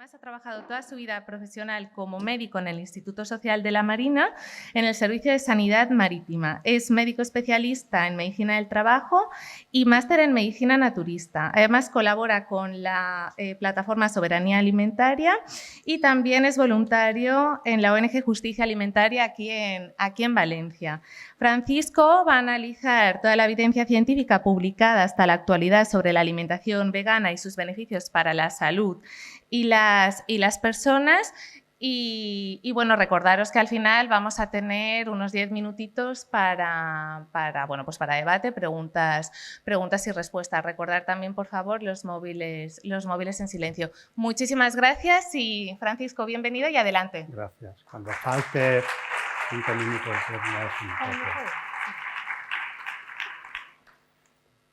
además ha trabajado toda su vida profesional como médico en el Instituto Social de la Marina, en el Servicio de Sanidad Marítima. Es médico especialista en Medicina del Trabajo y máster en Medicina Naturista. Además, colabora con la plataforma Soberanía Alimentaria y también es voluntario en la ONG Justicia Alimentaria aquí en Valencia. Francisco va a analizar toda la evidencia científica publicada hasta la actualidad sobre la alimentación vegana y sus beneficios para la salud y las personas. Y bueno, recordaros que al final vamos a tener unos 10 minutitos para debate, preguntas y respuestas. Recordar también, por favor, los móviles en silencio. Muchísimas gracias y, Francisco, bienvenido y adelante. Gracias. Cuando falte 5 minutos.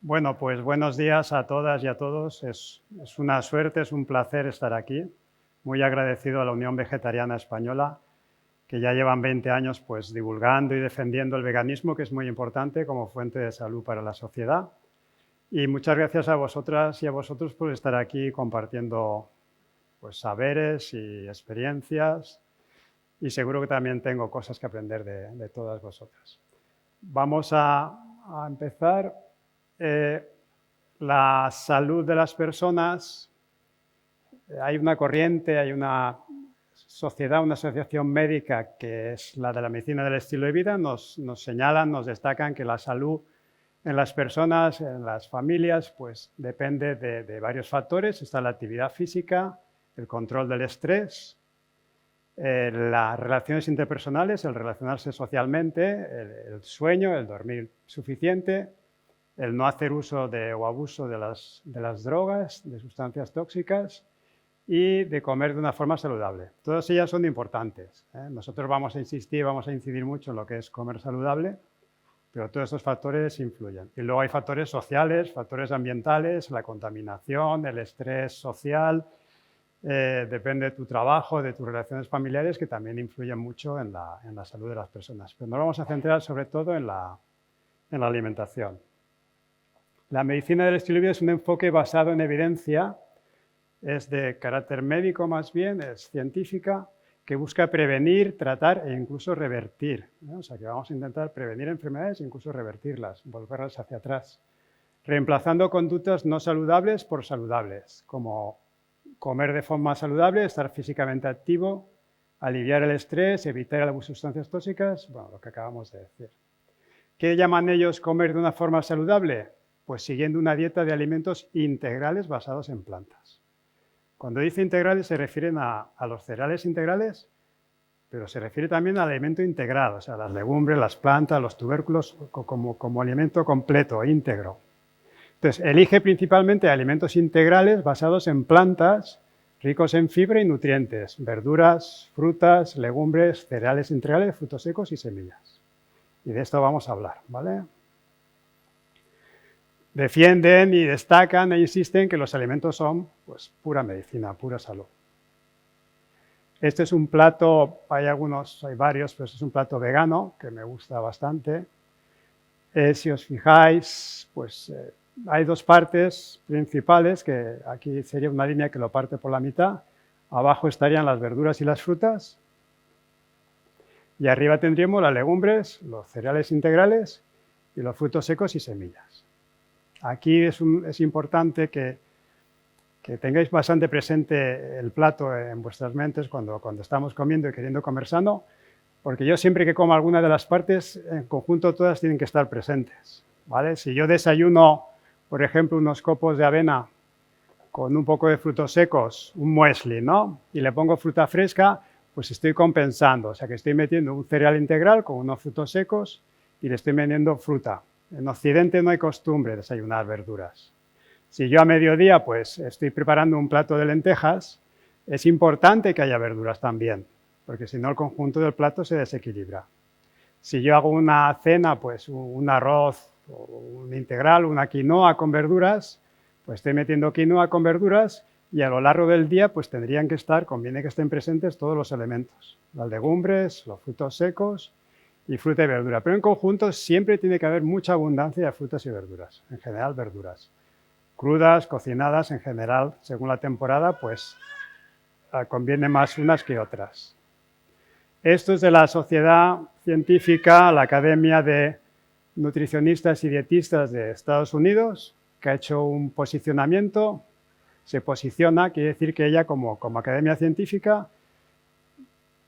Bueno, pues buenos días a todas y a todos. Es una suerte, es un placer estar aquí. Muy agradecido a la Unión Vegetariana Española, que ya llevan 20 años pues, divulgando y defendiendo el veganismo, que es muy importante como fuente de salud para la sociedad. Y muchas gracias a vosotras y a vosotros por estar aquí compartiendo pues, saberes y experiencias. Y seguro que también tengo cosas que aprender de todas vosotras. Vamos a empezar. La salud de las personas, hay una corriente, hay una sociedad, una asociación médica que es la de la medicina del estilo de vida, nos señalan, nos destacan que la salud en las personas, en las familias, pues depende de varios factores. Está la actividad física, el control del estrés, las relaciones interpersonales, el relacionarse socialmente, el sueño, el dormir suficiente, el no hacer uso o abuso de las drogas, de sustancias tóxicas y de comer de una forma saludable. Todas ellas son importantes. Nosotros vamos a insistir, vamos a incidir mucho en lo que es comer saludable, pero todos estos factores influyen. Y luego hay factores sociales, factores ambientales, la contaminación, el estrés social, depende de tu trabajo, de tus relaciones familiares, que también influyen mucho en la salud de las personas. Pero nos vamos a centrar sobre todo en la alimentación. La medicina del estilo de vida es un enfoque basado en evidencia, es de carácter médico más bien, es científica, que busca prevenir, tratar e incluso revertir. O sea que vamos a intentar prevenir enfermedades e incluso revertirlas, volverlas hacia atrás, reemplazando conductas no saludables por saludables, como comer de forma saludable, estar físicamente activo, aliviar el estrés, evitar el abuso de sustancias tóxicas, bueno, lo que acabamos de decir. ¿Qué llaman ellos comer de una forma saludable? Pues siguiendo una dieta de alimentos integrales basados en plantas. Cuando dice integrales se refieren a los cereales integrales, pero se refiere también al alimento integral, o sea, las legumbres, las plantas, los tubérculos como alimento completo, íntegro. Entonces, elige principalmente alimentos integrales basados en plantas, ricos en fibra y nutrientes, verduras, frutas, legumbres, cereales integrales, frutos secos y semillas. Y de esto vamos a hablar, ¿vale? Defienden y destacan e insisten que los alimentos son pues, pura medicina, pura salud. Este es un plato, hay varios, pero este es un plato vegano que me gusta bastante. Si os fijáis, pues hay dos partes principales, que aquí sería una línea que lo parte por la mitad. Abajo estarían las verduras y las frutas. Y arriba tendríamos las legumbres, los cereales integrales y los frutos secos y semillas. Aquí es importante que tengáis bastante presente el plato en vuestras mentes cuando estamos comiendo y queriendo comer sano, porque yo siempre que como alguna de las partes, en conjunto todas tienen que estar presentes, ¿vale? Si yo desayuno, por ejemplo, unos copos de avena con un poco de frutos secos, un muesli, ¿no? Y le pongo fruta fresca, pues estoy compensando, o sea que estoy metiendo un cereal integral con unos frutos secos y le estoy metiendo fruta. En Occidente no hay costumbre de desayunar verduras. Si yo a mediodía pues estoy preparando un plato de lentejas, es importante que haya verduras también, porque si no el conjunto del plato se desequilibra. Si yo hago una cena, pues un arroz, o un integral, una quinoa con verduras, pues estoy metiendo quinoa con verduras y a lo largo del día pues conviene que estén presentes todos los elementos, las legumbres, los frutos secos y fruta y verdura. Pero en conjunto siempre tiene que haber mucha abundancia de frutas y verduras, en general verduras. Crudas, cocinadas, en general, según la temporada, pues conviene más unas que otras. Esto es de la Sociedad Científica, la Academia de Nutricionistas y Dietistas de Estados Unidos, que ha hecho un posicionamiento. Se posiciona, quiere decir que ella como academia científica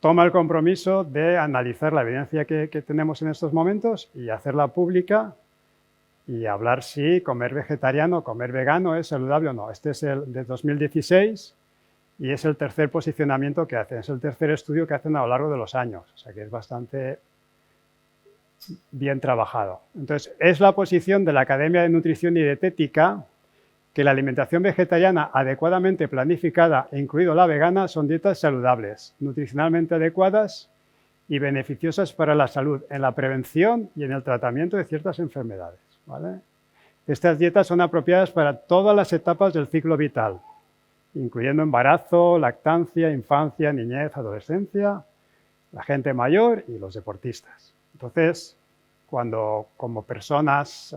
toma el compromiso de analizar la evidencia que tenemos en estos momentos y hacerla pública y hablar si comer vegetariano o comer vegano es saludable o no. Este es el de 2016 y es el tercer posicionamiento que hacen, es el tercer estudio que hacen a lo largo de los años, o sea que es bastante bien trabajado. Entonces, es la posición de la Academia de Nutrición y Dietética que la alimentación vegetariana adecuadamente planificada, incluido la vegana, son dietas saludables, nutricionalmente adecuadas y beneficiosas para la salud, en la prevención y en el tratamiento de ciertas enfermedades, ¿vale? Estas dietas son apropiadas para todas las etapas del ciclo vital, incluyendo embarazo, lactancia, infancia, niñez, adolescencia, la gente mayor y los deportistas. Entonces, cuando como personas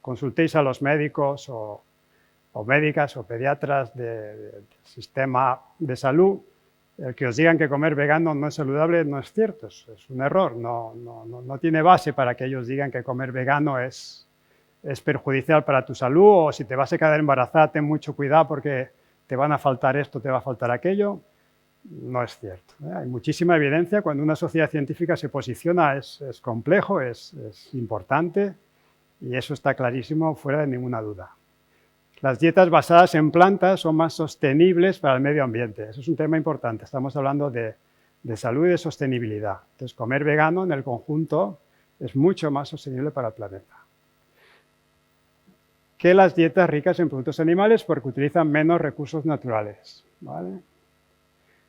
consultéis a los médicos o médicas o pediatras del sistema de salud, el que os digan que comer vegano no es saludable no es cierto, es un error, no tiene base para que ellos digan que comer vegano es perjudicial para tu salud o si te vas a quedar embarazada ten mucho cuidado porque te van a faltar esto, te va a faltar aquello. No es cierto, ¿eh? Hay muchísima evidencia. Cuando una sociedad científica se posiciona es complejo, es importante y eso está clarísimo, fuera de ninguna duda. Las dietas basadas en plantas son más sostenibles para el medio ambiente. Eso es un tema importante. Estamos hablando de salud y de sostenibilidad. Entonces, comer vegano en el conjunto es mucho más sostenible para el planeta que las dietas ricas en productos animales porque utilizan menos recursos naturales, ¿vale?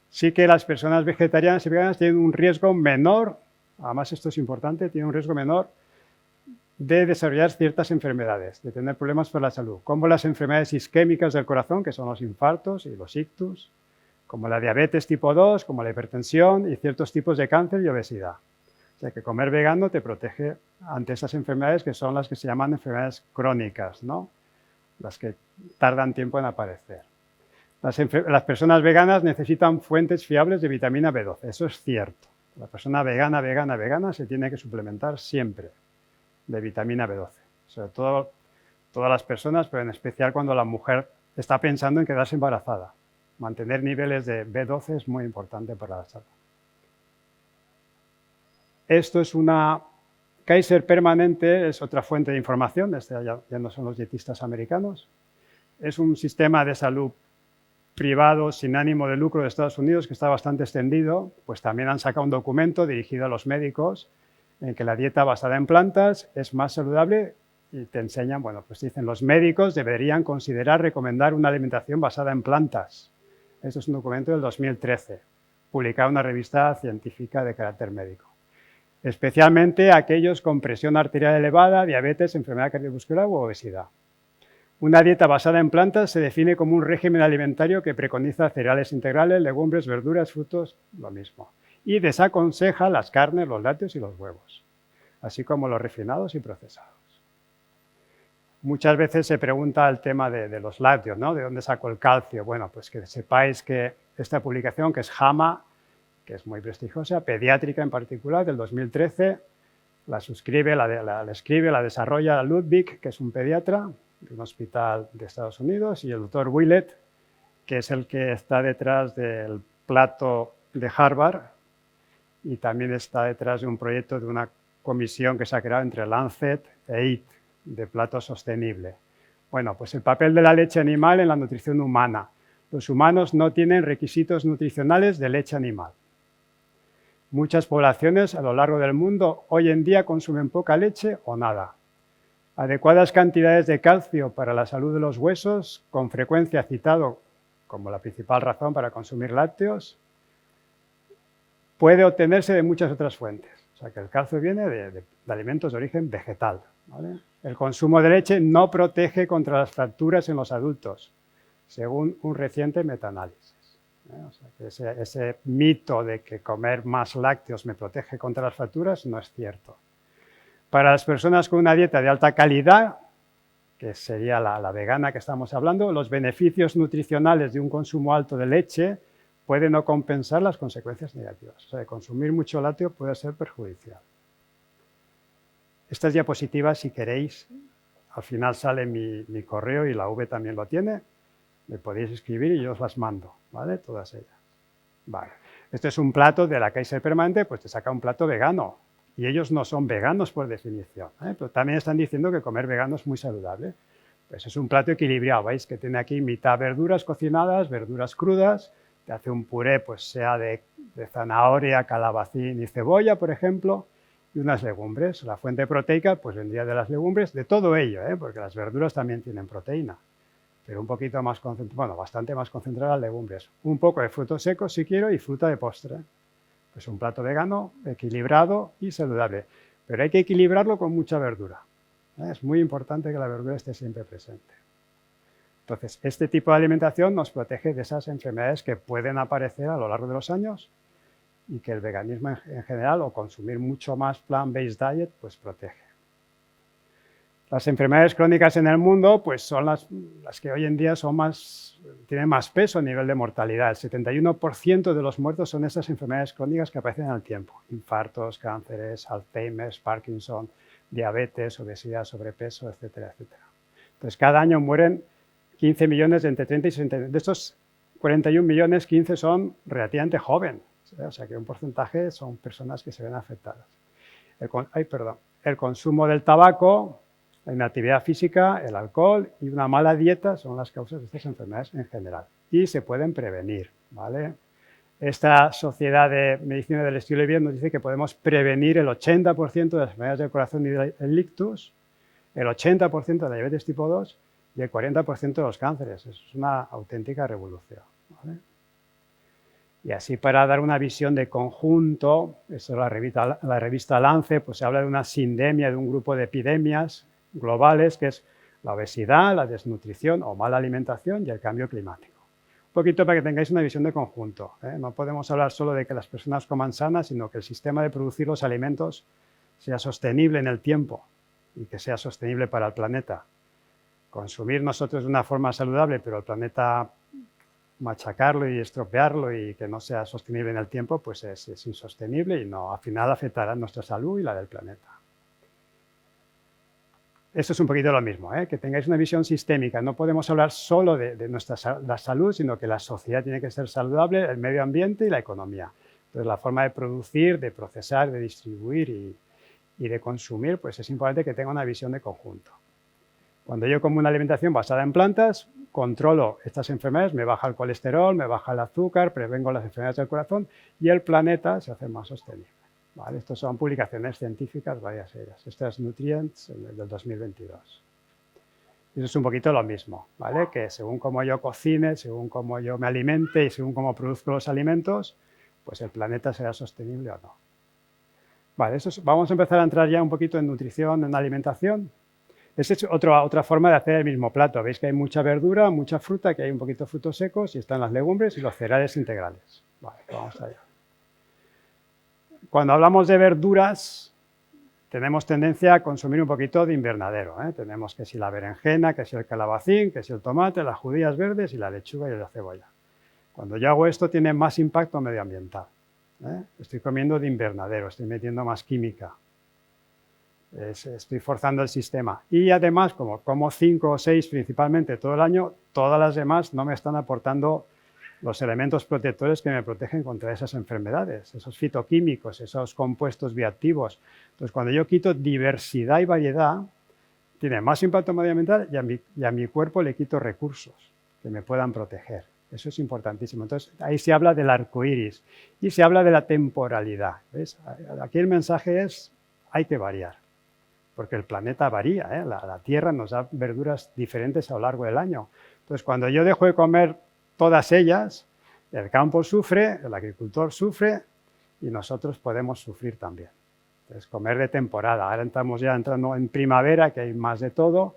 Sí que las personas vegetarianas y veganas tienen un riesgo menor, además esto es importante, tienen un riesgo menor de desarrollar ciertas enfermedades, de tener problemas por la salud, como las enfermedades isquémicas del corazón, que son los infartos y los ictus, como la diabetes tipo 2, como la hipertensión y ciertos tipos de cáncer y obesidad. O sea que comer vegano te protege ante esas enfermedades que son las que se llaman enfermedades crónicas, ¿no? Las que tardan tiempo en aparecer. Las personas veganas necesitan fuentes fiables de vitamina B12, eso es cierto. La persona vegana se tiene que suplementar siempre de vitamina B12. Sobre todo todas las personas, pero en especial cuando la mujer está pensando en quedarse embarazada. Mantener niveles de B12 es muy importante para la salud. Esto es una Kaiser Permanente, es otra fuente de información, ya no son los dietistas americanos. Es un sistema de salud privado sin ánimo de lucro de Estados Unidos que está bastante extendido, pues también han sacado un documento dirigido a los médicos en que la dieta basada en plantas es más saludable y te enseñan, bueno, pues dicen los médicos deberían considerar recomendar una alimentación basada en plantas. Esto es un documento del 2013, publicado en una revista científica de carácter médico. Especialmente aquellos con presión arterial elevada, diabetes, enfermedad cardiovascular u obesidad. Una dieta basada en plantas se define como un régimen alimentario que preconiza cereales integrales, legumbres, verduras, frutos, lo mismo. Y desaconseja las carnes, los lácteos y los huevos, así como los refinados y procesados. Muchas veces se pregunta el tema de los lácteos, ¿no? ¿De dónde saco el calcio? Bueno, pues que sepáis que esta publicación, que es JAMA, que es muy prestigiosa, pediátrica en particular, del 2013, la escribe, la desarrolla Ludwig, que es un pediatra de un hospital de Estados Unidos, y el doctor Willett, que es el que está detrás del plato de Harvard y también está detrás de un proyecto de una comisión que se ha creado entre Lancet e IT, de plato sostenible. Bueno, pues el papel de la leche animal en la nutrición humana. Los humanos no tienen requisitos nutricionales de leche animal. Muchas poblaciones a lo largo del mundo hoy en día consumen poca leche o nada. Adecuadas cantidades de calcio para la salud de los huesos, con frecuencia citado como la principal razón para consumir lácteos, puede obtenerse de muchas otras fuentes. O sea que el calcio viene de alimentos de origen vegetal, ¿vale? El consumo de leche no protege contra las fracturas en los adultos, según un reciente metaanálisis. O sea que ese mito de que comer más lácteos me protege contra las fracturas no es cierto. Para las personas con una dieta de alta calidad, que sería la vegana que estamos hablando, los beneficios nutricionales de un consumo alto de leche puede no compensar las consecuencias negativas. O sea, consumir mucho lácteo puede ser perjudicial. Estas diapositivas, si queréis, al final sale mi correo y la V también lo tiene. Me podéis escribir y yo os las mando, ¿vale? Todas ellas. Vale. Este es un plato de la Kaiser Permanente, pues te saca un plato vegano. Y ellos no son veganos por definición, ¿eh? Pero también están diciendo que comer vegano es muy saludable. Pues es un plato equilibrado, ¿veis? Que tiene aquí mitad verduras cocinadas, verduras crudas, te hace un puré, pues sea de zanahoria, calabacín y cebolla, por ejemplo, y unas legumbres. La fuente proteica, pues vendría de las legumbres, de todo ello, ¿eh? Porque las verduras también tienen proteína, pero un poquito más concentrada, bueno, bastante más concentrada las legumbres. Un poco de frutos secos, si quiero, y fruta de postre. Pues un plato vegano, equilibrado y saludable. Pero hay que equilibrarlo con mucha verdura. Es muy importante que la verdura esté siempre presente. Entonces, este tipo de alimentación nos protege de esas enfermedades que pueden aparecer a lo largo de los años y que el veganismo en general, o consumir mucho más plant-based diet, pues protege. Las enfermedades crónicas en el mundo pues son las que hoy en día tienen más peso a nivel de mortalidad. El 71% de los muertos son esas enfermedades crónicas que aparecen en el tiempo. Infartos, cánceres, Alzheimer, Parkinson, diabetes, obesidad, sobrepeso, etcétera, etcétera. Entonces, cada año mueren 15 millones de entre 30 y 60. De estos 41 millones, 15 son relativamente jóvenes. O sea que un porcentaje son personas que se ven afectadas. El consumo del tabaco, la inactividad física, el alcohol y una mala dieta son las causas de estas enfermedades en general. Y se pueden prevenir, ¿vale? Esta sociedad de medicina del estilo de vida nos dice que podemos prevenir el 80% de las enfermedades del corazón y del ictus, el 80% de la diabetes tipo 2 y el 40% de los cánceres. Eso es una auténtica revolución, ¿vale? Y así, para dar una visión de conjunto, eso la revista Lancet, pues se habla de una sindemia, de un grupo de epidemias globales, que es la obesidad, la desnutrición o mala alimentación y el cambio climático. Un poquito para que tengáis una visión de conjunto, ¿eh? No podemos hablar solo de que las personas coman sanas, sino que el sistema de producir los alimentos sea sostenible en el tiempo y que sea sostenible para el planeta. Consumir nosotros de una forma saludable, pero el planeta machacarlo y estropearlo y que no sea sostenible en el tiempo, pues es insostenible y al final afectará nuestra salud y la del planeta. Esto es un poquito lo mismo, ¿eh? Que tengáis una visión sistémica. No podemos hablar solo de la salud, sino que la sociedad tiene que ser saludable, el medio ambiente y la economía. Entonces, la forma de producir, de procesar, de distribuir y de consumir, pues es importante que tenga una visión de conjunto. Cuando yo como una alimentación basada en plantas, controlo estas enfermedades, me baja el colesterol, me baja el azúcar, prevengo las enfermedades del corazón y el planeta se hace más sostenible. ¿Vale? Estas son publicaciones científicas, varias ellas. Esta es Nutrients del 2022. Y eso es un poquito lo mismo, ¿vale? Que según cómo yo cocine, según cómo yo me alimente y según cómo produzco los alimentos, pues el planeta será sostenible o no. Vale, vamos a empezar a entrar ya un poquito en nutrición, en alimentación. Esta es otra forma de hacer el mismo plato. Veis que hay mucha verdura, mucha fruta, que hay un poquito de frutos secos y están las legumbres y los cereales integrales. Vale, vamos allá. Cuando hablamos de verduras, tenemos tendencia a consumir un poquito de invernadero, ¿eh? Tenemos que si la berenjena, que si el calabacín, que si el tomate, las judías verdes y la lechuga y la cebolla. Cuando yo hago esto tiene más impacto medioambiental, ¿eh? Estoy comiendo de invernadero, estoy metiendo más química. Estoy forzando el sistema. Y además, como 5 o 6 principalmente todo el año, todas las demás no me están aportando los elementos protectores que me protegen contra esas enfermedades, esos fitoquímicos, esos compuestos bioactivos. Entonces, cuando yo quito diversidad y variedad, tiene más impacto medioambiental y a mi cuerpo le quito recursos que me puedan proteger. Eso es importantísimo. Entonces, ahí se habla del arco iris y se habla de la temporalidad. ¿Ves? Aquí el mensaje es, hay que variar, porque el planeta varía, ¿eh? La Tierra nos da verduras diferentes a lo largo del año. Entonces, cuando yo dejo de comer todas ellas, el campo sufre, el agricultor sufre y nosotros podemos sufrir también. Entonces, comer de temporada. Ahora estamos ya entrando en primavera, que hay más de todo,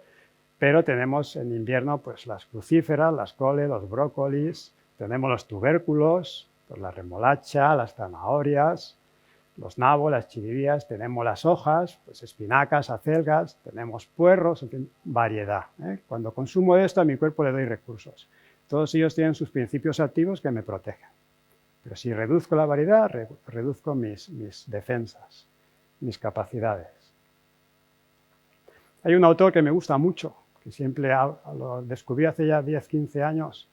pero tenemos en invierno pues las crucíferas, las coles, los brócolis, tenemos los tubérculos, pues la remolacha, las zanahorias, los nabos, las chiribías, tenemos las hojas, pues espinacas, acelgas, tenemos puerros, en fin, variedad, ¿eh? Cuando consumo esto a mi cuerpo le doy recursos. Todos ellos tienen sus principios activos que me protegen. Pero si reduzco la variedad, reduzco mis defensas, mis capacidades. Hay un autor que me gusta mucho, que siempre lo descubrí hace ya 10, 15 años.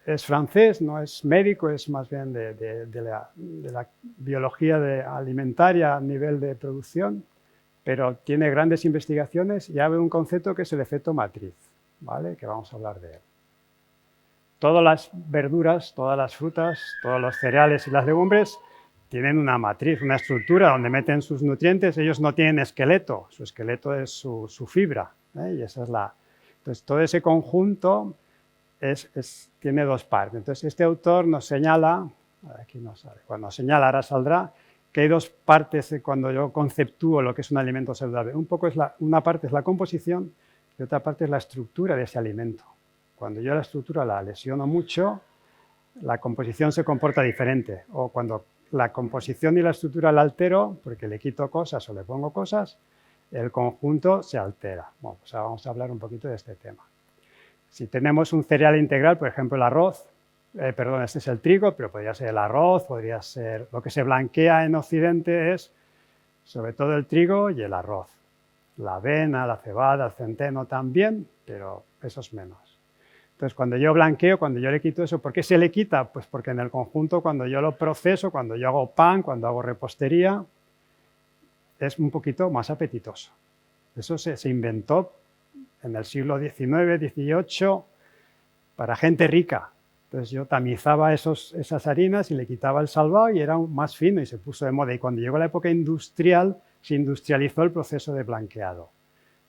Es francés, no es médico, es más bien de la biología alimentaria a nivel de producción, pero tiene grandes investigaciones y habla de un concepto que es el efecto matriz, ¿vale? Que vamos a hablar de él. Todas las verduras, todas las frutas, todos los cereales y las legumbres tienen una matriz, una estructura donde meten sus nutrientes. Ellos no tienen esqueleto, su esqueleto es su fibra, ¿eh? Y esa es Entonces, todo ese conjunto tiene dos partes. Entonces, este autor nos señala, aquí no sale, cuando señala, ahora saldrá, que hay dos partes cuando yo conceptúo lo que es un alimento saludable. Una parte es la composición y otra parte es la estructura de ese alimento. Cuando yo la estructura la lesiono mucho, la composición se comporta diferente. O cuando la composición y la estructura la altero, porque le quito cosas o le pongo cosas, el conjunto se altera. Bueno, pues ahora vamos a hablar un poquito de este tema. Si tenemos un cereal integral, por ejemplo el arroz, este es el trigo, pero podría ser el arroz, podría ser lo que se blanquea en Occidente es sobre todo el trigo y el arroz. La avena, la cebada, el centeno también, pero eso es menos. Entonces, cuando yo blanqueo, cuando yo le quito eso, ¿por qué se le quita? Pues porque en el conjunto, cuando yo lo proceso, cuando yo hago pan, cuando hago repostería, es un poquito más apetitoso. Eso se inventó en el siglo XIX, XVIII, para gente rica. Entonces yo tamizaba esas harinas y le quitaba el salvado y era más fino y se puso de moda. Y cuando llegó la época industrial, se industrializó el proceso de blanqueado.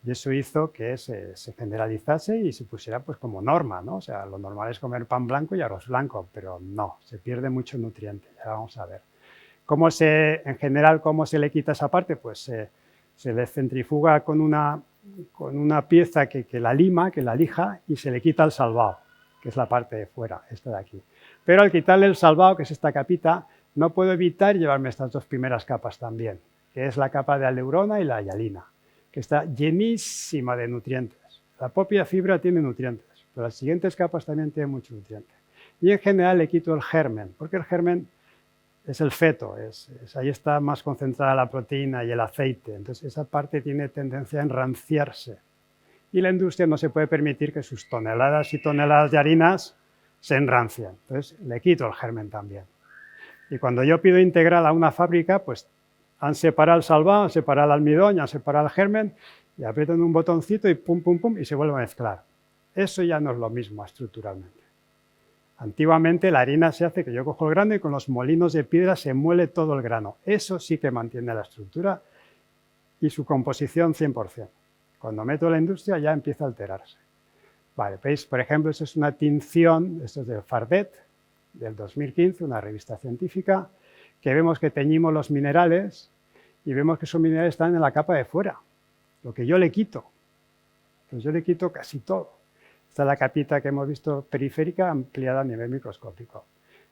Y eso hizo que se generalizase y se pusiera pues como norma, ¿no? O sea, lo normal es comer pan blanco y arroz blanco, pero no, se pierde mucho nutriente. Ya vamos a ver. En general, ¿cómo se le quita esa parte? Pues se le centrifuga con una pieza que la lima, que la lija, y se le quita el salvado, que es la parte de fuera, esta de aquí. Pero al quitarle el salvado, que es esta capita, no puedo evitar llevarme estas dos primeras capas también, que es la capa de aleurona y la hialina, que está llenísima de nutrientes. La propia fibra tiene nutrientes, pero las siguientes capas también tienen mucho nutriente. Y en general le quito el germen, porque el germen es el feto, ahí está más concentrada la proteína y el aceite, entonces esa parte tiene tendencia a enranciarse. Y la industria no se puede permitir que sus toneladas y toneladas de harinas se enrancien, entonces le quito el germen también. Y cuando yo pido integral a una fábrica, pues han separado el salvado, han separado el almidón, han separado el germen, y aprietan un botoncito y pum, pum, pum, y se vuelve a mezclar. Eso ya no es lo mismo estructuralmente. Antiguamente la harina se hace que yo cojo el grano y con los molinos de piedra se muele todo el grano. Eso sí que mantiene la estructura y su composición 100%. Cuando meto la industria ya empieza a alterarse. Vale, veis, por ejemplo, esto es una tinción, esto es de Fardet, del 2015, una revista científica, que vemos que teñimos los minerales y vemos que esos minerales están en la capa de fuera, lo que yo le quito. Pues yo le quito casi todo. Esta es la capita que hemos visto periférica ampliada a nivel microscópico.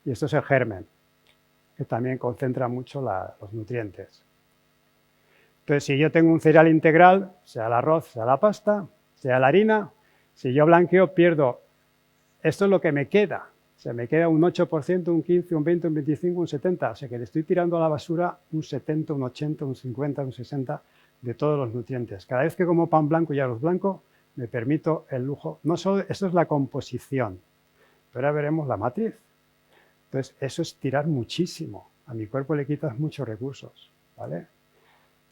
Y esto es el germen, que también concentra mucho los nutrientes. Entonces, si yo tengo un cereal integral, sea el arroz, sea la pasta, sea la harina, si yo blanqueo, pierdo. Esto es lo que me queda. O sea, me queda un 8%, un 15%, un 20%, un 25%, un 70%. O sea, que le estoy tirando a la basura un 70%, un 80%, un 50%, un 60% de todos los nutrientes. Cada vez que como pan blanco y arroz blanco, me permito el lujo. No solo, esto es la composición, pero ahora veremos la matriz. Entonces, eso es tirar muchísimo. A mi cuerpo le quitas muchos recursos, ¿vale?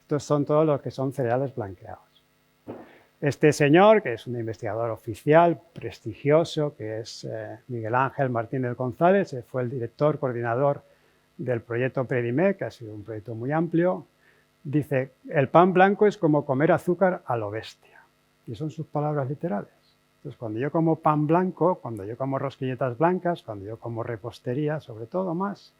Estos son todos los que son cereales blanqueados. Este señor, que es un investigador oficial, prestigioso, que es Miguel Ángel Martínez González, fue el director, coordinador del proyecto Predimec, que ha sido un proyecto muy amplio, dice, el pan blanco es como comer azúcar a lo bestia. Y son sus palabras literales. Entonces, cuando yo como pan blanco, cuando yo como rosquilletas blancas, cuando yo como repostería, sobre todo más,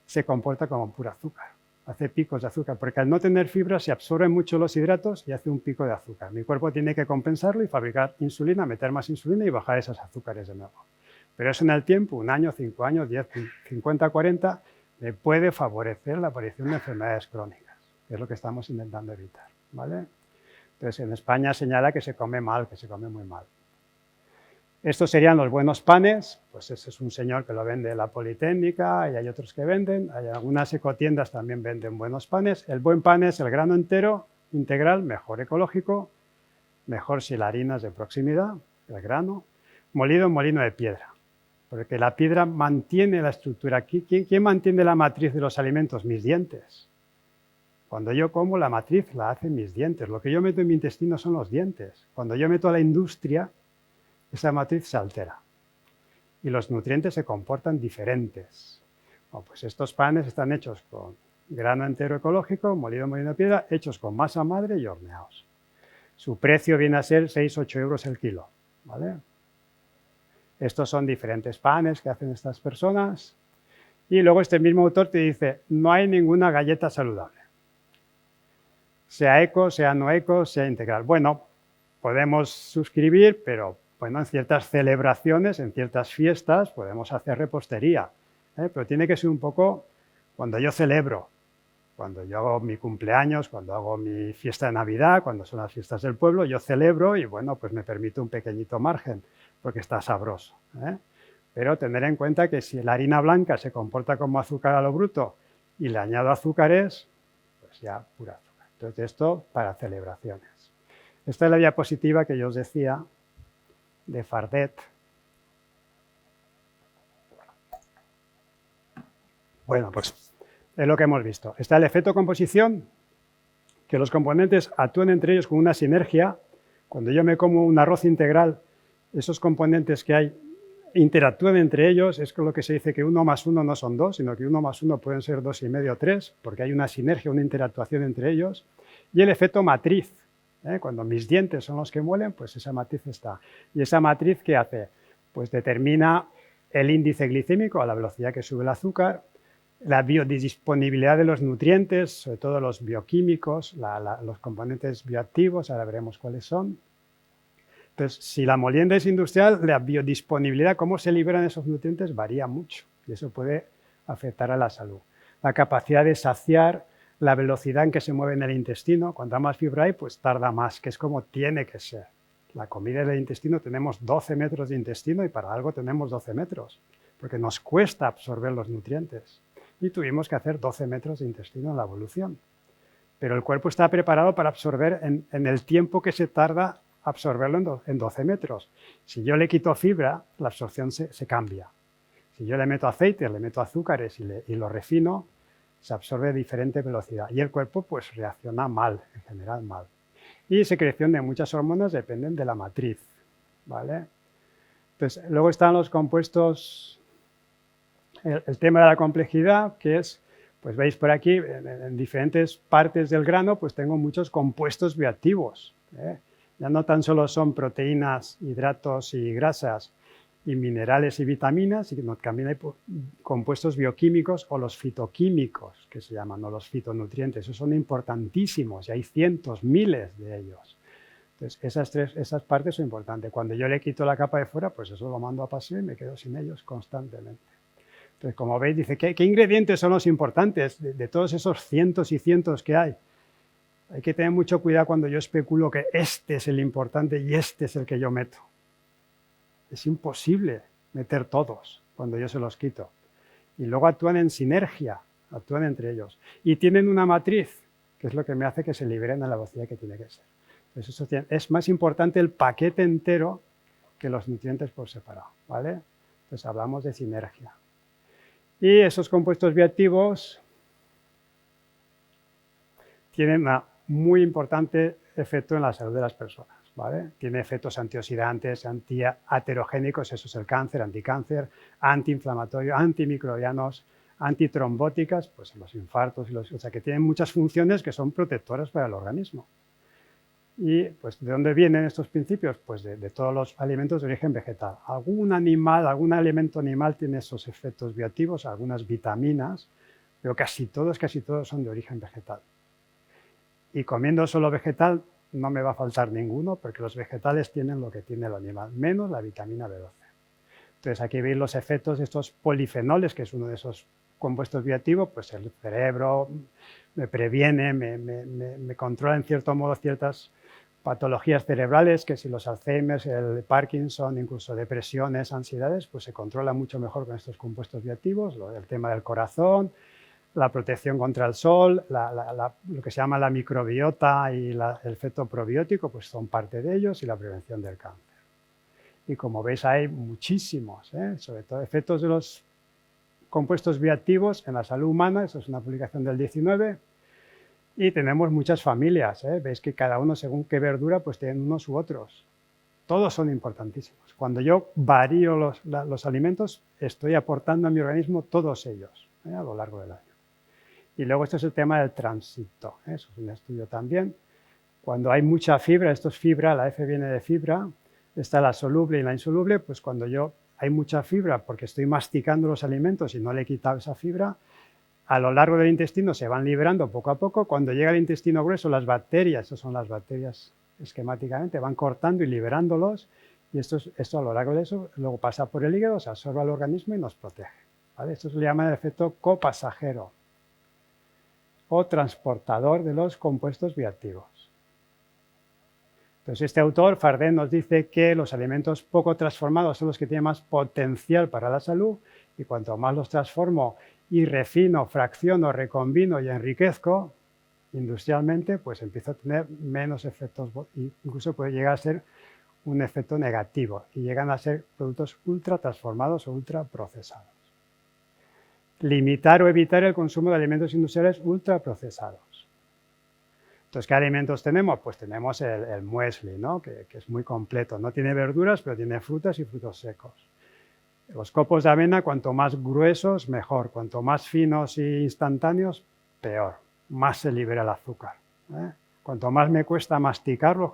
se comporta como pura azúcar. Hace picos de azúcar, porque al no tener fibra se absorben mucho los hidratos y hace un pico de azúcar. Mi cuerpo tiene que compensarlo y fabricar insulina, meter más insulina y bajar esos azúcares de nuevo. Pero eso en el tiempo, 1 año, 5 años, 10, 50, 40, me puede favorecer la aparición de enfermedades crónicas, que es lo que estamos intentando evitar, ¿vale? Entonces, en España señala que se come mal, que se come muy mal. Estos serían los buenos panes, pues ese es un señor que lo vende en la Politécnica y hay otros que venden, hay algunas ecotiendas también venden buenos panes. El buen pan es el grano entero, integral, mejor ecológico, mejor si la harina es de proximidad, el grano, molido en molino de piedra, porque la piedra mantiene la estructura. ¿Quién mantiene la matriz de los alimentos? Mis dientes. Cuando yo como, la matriz la hacen mis dientes. Lo que yo meto en mi intestino son los dientes. Cuando yo meto a la industria, esa matriz se altera y los nutrientes se comportan diferentes. Bueno, pues estos panes están hechos con grano entero ecológico, molido en molino de piedra, hechos con masa madre y horneados. Su precio viene a ser 6-8 euros el kilo, ¿vale? Estos son diferentes panes que hacen estas personas. Y luego este mismo autor te dice, no hay ninguna galleta saludable. Sea eco, sea no eco, sea integral. Bueno, podemos suscribir, pero bueno, en ciertas celebraciones, en ciertas fiestas, podemos hacer repostería. Pero tiene que ser un poco cuando yo celebro, cuando yo hago mi cumpleaños, cuando hago mi fiesta de Navidad, cuando son las fiestas del pueblo, yo celebro y bueno, pues me permito un pequeñito margen, porque está sabroso. Pero tener en cuenta que si la harina blanca se comporta como azúcar a lo bruto y le añado azúcares, pues ya pura azúcar. Entonces esto para celebraciones. Esta es la diapositiva que yo os decía de Fardet. Bueno, pues es lo que hemos visto. Está el efecto composición, que los componentes actúan entre ellos con una sinergia. Cuando yo me como un arroz integral, esos componentes que hay interactúan entre ellos. Es lo que se dice que 1 más 1 no son 2, sino que 1 más 1 pueden ser 2,5 o 3, porque hay una sinergia, una interactuación entre ellos. Y el efecto matriz. Cuando mis dientes son los que muelen, pues esa matriz está. ¿Y esa matriz qué hace? Pues determina el índice glicémico a la velocidad que sube el azúcar, la biodisponibilidad de los nutrientes, sobre todo los bioquímicos, los componentes bioactivos, ahora veremos cuáles son. Entonces, si la molienda es industrial, la biodisponibilidad, cómo se liberan esos nutrientes, varía mucho y eso puede afectar a la salud. La capacidad de saciar, la velocidad en que se mueve en el intestino, cuanta más fibra hay, pues tarda más, que es como tiene que ser. La comida del intestino, tenemos 12 metros de intestino y para algo tenemos 12 metros, porque nos cuesta absorber los nutrientes. Y tuvimos que hacer 12 metros de intestino en la evolución. Pero el cuerpo está preparado para absorber en el tiempo que se tarda absorberlo en 12 metros. Si yo le quito fibra, la absorción se cambia. Si yo le meto aceite, le meto azúcares y lo refino, se absorbe a diferente velocidad y el cuerpo pues reacciona mal, en general mal. Y secreción de muchas hormonas dependen de la matriz, ¿vale? Entonces, luego están los compuestos, el tema de la complejidad, que es, pues veis por aquí, en diferentes partes del grano, pues tengo muchos compuestos bioactivos. Ya no tan solo son proteínas, hidratos y grasas, y minerales y vitaminas, sino que también hay compuestos bioquímicos o los fitoquímicos, que se llaman, o los fitonutrientes. Esos son importantísimos y hay cientos, miles de ellos. Entonces, esas partes son importantes. Cuando yo le quito la capa de fuera, pues eso lo mando a paseo y me quedo sin ellos constantemente. Entonces, como veis, dice, ¿qué ingredientes son los importantes de todos esos cientos y cientos que hay? Hay que tener mucho cuidado cuando yo especulo que este es el importante y este es el que yo meto. Es imposible meter todos cuando yo se los quito. Y luego actúan en sinergia, actúan entre ellos. Y tienen una matriz, que es lo que me hace que se liberen a la velocidad que tiene que ser. Entonces, es más importante el paquete entero que los nutrientes por separado, ¿vale? Entonces hablamos de sinergia. Y esos compuestos bioactivos tienen un muy importante efecto en la salud de las personas. ¿Vale? Tiene efectos antioxidantes, antiaterogénicos, eso es el cáncer, anticáncer, antiinflamatorios, antimicrobianos, antitrombóticas, pues los infartos, o sea que tienen muchas funciones que son protectoras para el organismo. ¿Y pues de dónde vienen estos principios? Pues de todos los alimentos de origen vegetal. Algún alimento animal tiene esos efectos bioactivos, algunas vitaminas, pero casi todos son de origen vegetal. Y comiendo solo vegetal, no me va a faltar ninguno, porque los vegetales tienen lo que tiene el animal, menos la vitamina B12. Entonces, aquí veis los efectos de estos polifenoles, que es uno de esos compuestos bioactivos, pues el cerebro me previene, me controla en cierto modo ciertas Patologías cerebrales, que si los Alzheimer, el Parkinson, incluso depresiones, ansiedades, pues se controla mucho mejor con estos compuestos bioactivos, el tema del corazón, la protección contra el sol, lo que se llama la microbiota y el efecto probiótico, pues son parte de ellos, y la prevención del cáncer. Y como veis hay muchísimos, sobre todo efectos de los compuestos bioactivos en la salud humana. Esto es una publicación del 19, y tenemos muchas familias, veis que cada uno según qué verdura pues tienen unos u otros. Todos son importantísimos. Cuando yo varío los alimentos, estoy aportando a mi organismo todos ellos a lo largo del año. Y luego esto es el tema del tránsito, eso es un estudio también. Cuando hay mucha fibra, esto es fibra, la F viene de fibra, está la soluble y la insoluble, pues cuando hay mucha fibra porque estoy masticando los alimentos y no le he quitado esa fibra, a lo largo del intestino se van liberando poco a poco. Cuando llega al intestino grueso, las bacterias, estas son las bacterias esquemáticamente, van cortando y liberándolos, y esto a lo largo de eso luego pasa por el hígado, se absorbe al organismo y nos protege, ¿vale? Esto se le llama el efecto copasajero o transportador de los compuestos bioactivos. Entonces, este autor, Fardén, nos dice que los alimentos poco transformados son los que tienen más potencial para la salud, y cuanto más los transformo y refino, fracciono, recombino y enriquezco industrialmente, pues empiezo a tener menos efectos, incluso puede llegar a ser un efecto negativo, y llegan a ser productos ultra transformados o ultra procesados. Limitar o evitar el consumo de alimentos industriales ultraprocesados. Entonces, ¿qué alimentos tenemos? Pues tenemos el muesli, ¿no? que es muy completo. No tiene verduras, pero tiene frutas y frutos secos. Los copos de avena, cuanto más gruesos, mejor. Cuanto más finos e instantáneos, peor. Más se libera el azúcar. Cuanto más me cuesta masticarlos,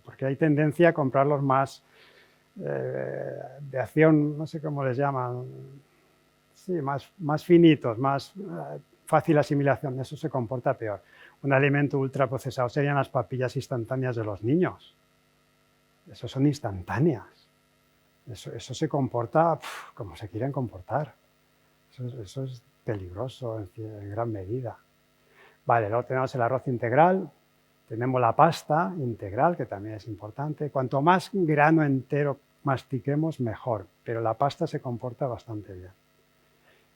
porque hay tendencia a comprarlos más de acción, no sé cómo les llaman, sí, más finitos, más fácil asimilación, eso se comporta peor. Un alimento ultraprocesado serían las papillas instantáneas de los niños. Eso son instantáneas. Eso se comporta como se quieren comportar. Eso es peligroso en gran medida. Vale, luego tenemos el arroz integral, tenemos la pasta integral, que también es importante. Cuanto más grano entero mastiquemos, mejor, pero la pasta se comporta bastante bien.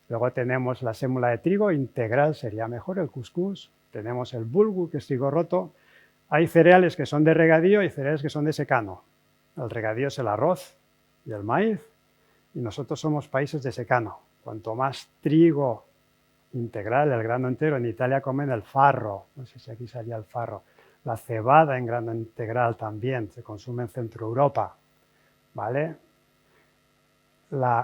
Luego tenemos la sémola de trigo integral, sería mejor, el cuscús. Tenemos el bulgur, que es trigo roto. Hay cereales que son de regadío y cereales que son de secano. El regadío es el arroz y el maíz, y nosotros somos países de secano. Cuanto más trigo integral, el grano entero, en Italia comen el farro, no sé si aquí salía el farro. La cebada en grano integral también se consume en Centro Europa, ¿vale?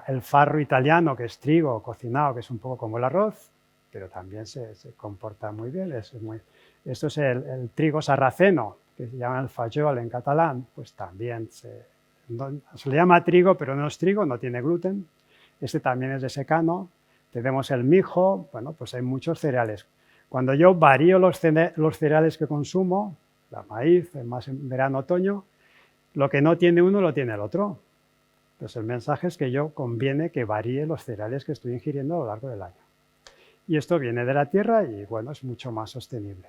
El farro italiano, que es trigo cocinado, que es un poco como el arroz, pero también se comporta muy bien. Esto es el trigo sarraceno, que se llama el fajol en catalán, pues también se le llama trigo, pero no es trigo, no tiene gluten. Este también es de secano. Tenemos el mijo, bueno, pues hay muchos cereales. Cuando yo varío los cereales que consumo, la maíz, más en verano-otoño, lo que no tiene uno lo tiene el otro. Pues el mensaje es que yo conviene que varíe los cereales que estoy ingiriendo a lo largo del año. Y esto viene de la tierra y, bueno, es mucho más sostenible.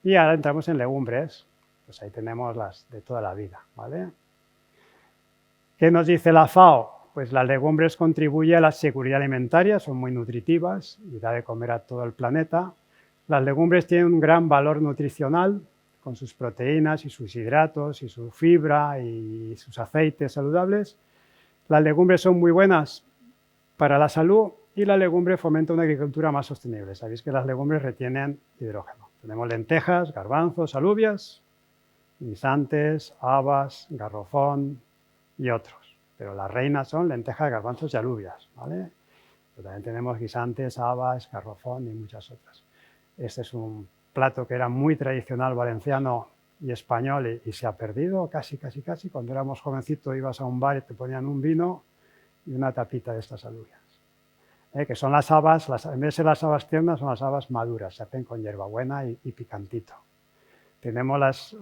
Y ahora entramos en legumbres. Pues ahí tenemos las de toda la vida, ¿vale? ¿Qué nos dice la FAO? Pues las legumbres contribuyen a la seguridad alimentaria, son muy nutritivas y da de comer a todo el planeta. Las legumbres tienen un gran valor nutricional, con sus proteínas y sus hidratos y su fibra y sus aceites saludables. Las legumbres son muy buenas para la salud y la legumbre fomenta una agricultura más sostenible. Sabéis que las legumbres retienen hidrógeno. Tenemos lentejas, garbanzos, alubias, guisantes, habas, garrofón y otros. Pero las reinas son lentejas, garbanzos y alubias, ¿vale? Pero también tenemos guisantes, habas, garrofón y muchas otras. Este es un plato que era muy tradicional valenciano y español y se ha perdido casi. Cuando éramos jovencitos ibas a un bar y te ponían un vino y una tapita de estas alubias. Que son las habas, en vez de ser las habas tiernas, son las habas maduras, se hacen con hierbabuena y picantito. Tenemos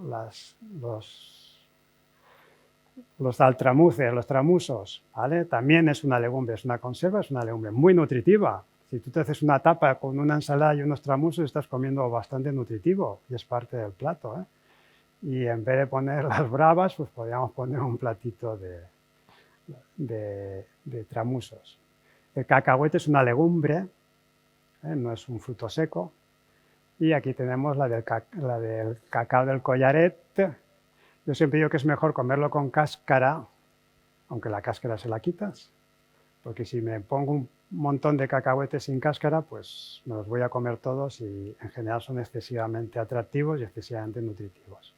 los altramuces, los tramusos, ¿vale? También es una legumbre, es una conserva, es una legumbre muy nutritiva. Si tú te haces una tapa con una ensalada y unos tramusos, estás comiendo bastante nutritivo y es parte del plato, ¿eh? y en vez de poner las bravas, pues podríamos poner un platito de tramusos. El cacahuete es una legumbre, no es un fruto seco. Y aquí tenemos la del cacao del collaret. Yo siempre digo que es mejor comerlo con cáscara, aunque la cáscara se la quitas, porque si me pongo un montón de cacahuetes sin cáscara, pues me los voy a comer todos y en general son excesivamente atractivos y excesivamente nutritivos.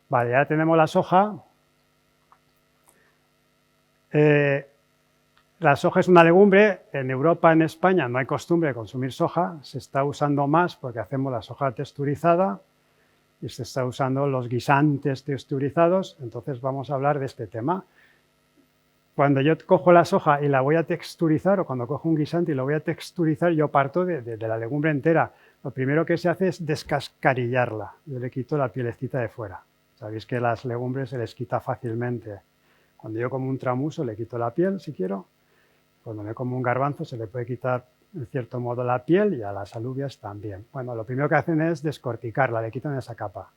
Vale, ya tenemos la soja. La soja es una legumbre. En Europa, en España, no hay costumbre de consumir soja. Se está usando más porque hacemos la soja texturizada y se está usando los guisantes texturizados. Entonces vamos a hablar de este tema. Cuando yo cojo la soja y la voy a texturizar, o cuando cojo un guisante y lo voy a texturizar, yo parto de la legumbre entera. Lo primero que se hace es descascarillarla. Yo le quito la pielecita de fuera. Sabéis que las legumbres se les quita fácilmente. Cuando yo como un tramuso le quito la piel, si quiero. Cuando me como un garbanzo se le puede quitar, en cierto modo, la piel y a las alubias también. Bueno, lo primero que hacen es descorticarla, le quitan esa capa.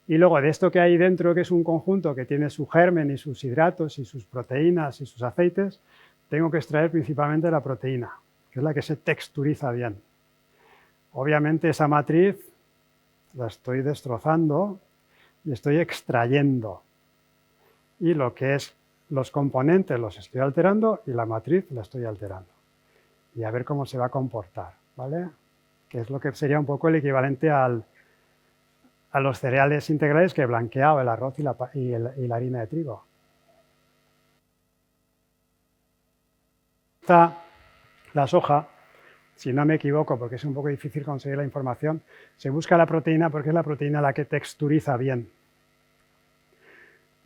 Y luego de esto que hay dentro, que es un conjunto que tiene su germen y sus hidratos y sus proteínas y sus aceites, tengo que extraer principalmente la proteína, que es la que se texturiza bien. Obviamente esa matriz la estoy destrozando y estoy extrayendo. Y lo que es los componentes los estoy alterando y la matriz la estoy alterando. Y a ver cómo se va a comportar, ¿vale? Que es lo que sería un poco el equivalente a los cereales integrales que he blanqueado, el arroz y la harina de trigo. La soja, si no me equivoco, porque es un poco difícil conseguir la información, se busca la proteína porque es la proteína la que texturiza bien.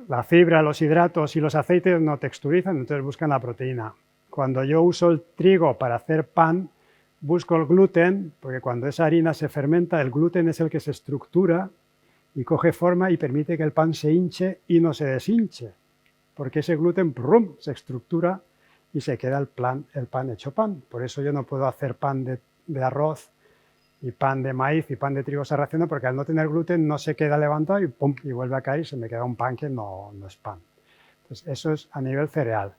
La fibra, los hidratos y los aceites no texturizan, entonces buscan la proteína. Cuando yo uso el trigo para hacer pan, busco el gluten, porque cuando esa harina se fermenta, el gluten es el que se estructura y coge forma y permite que el pan se hinche y no se deshinche, porque ese gluten ¡prum!, se estructura y se queda el pan hecho pan. Por eso yo no puedo hacer pan de arroz y pan de maíz y pan de trigo sarraceno, porque al no tener gluten no se queda levantado y ¡pum!, y vuelve a caer y se me queda un pan que no es pan. Entonces eso es a nivel cereal.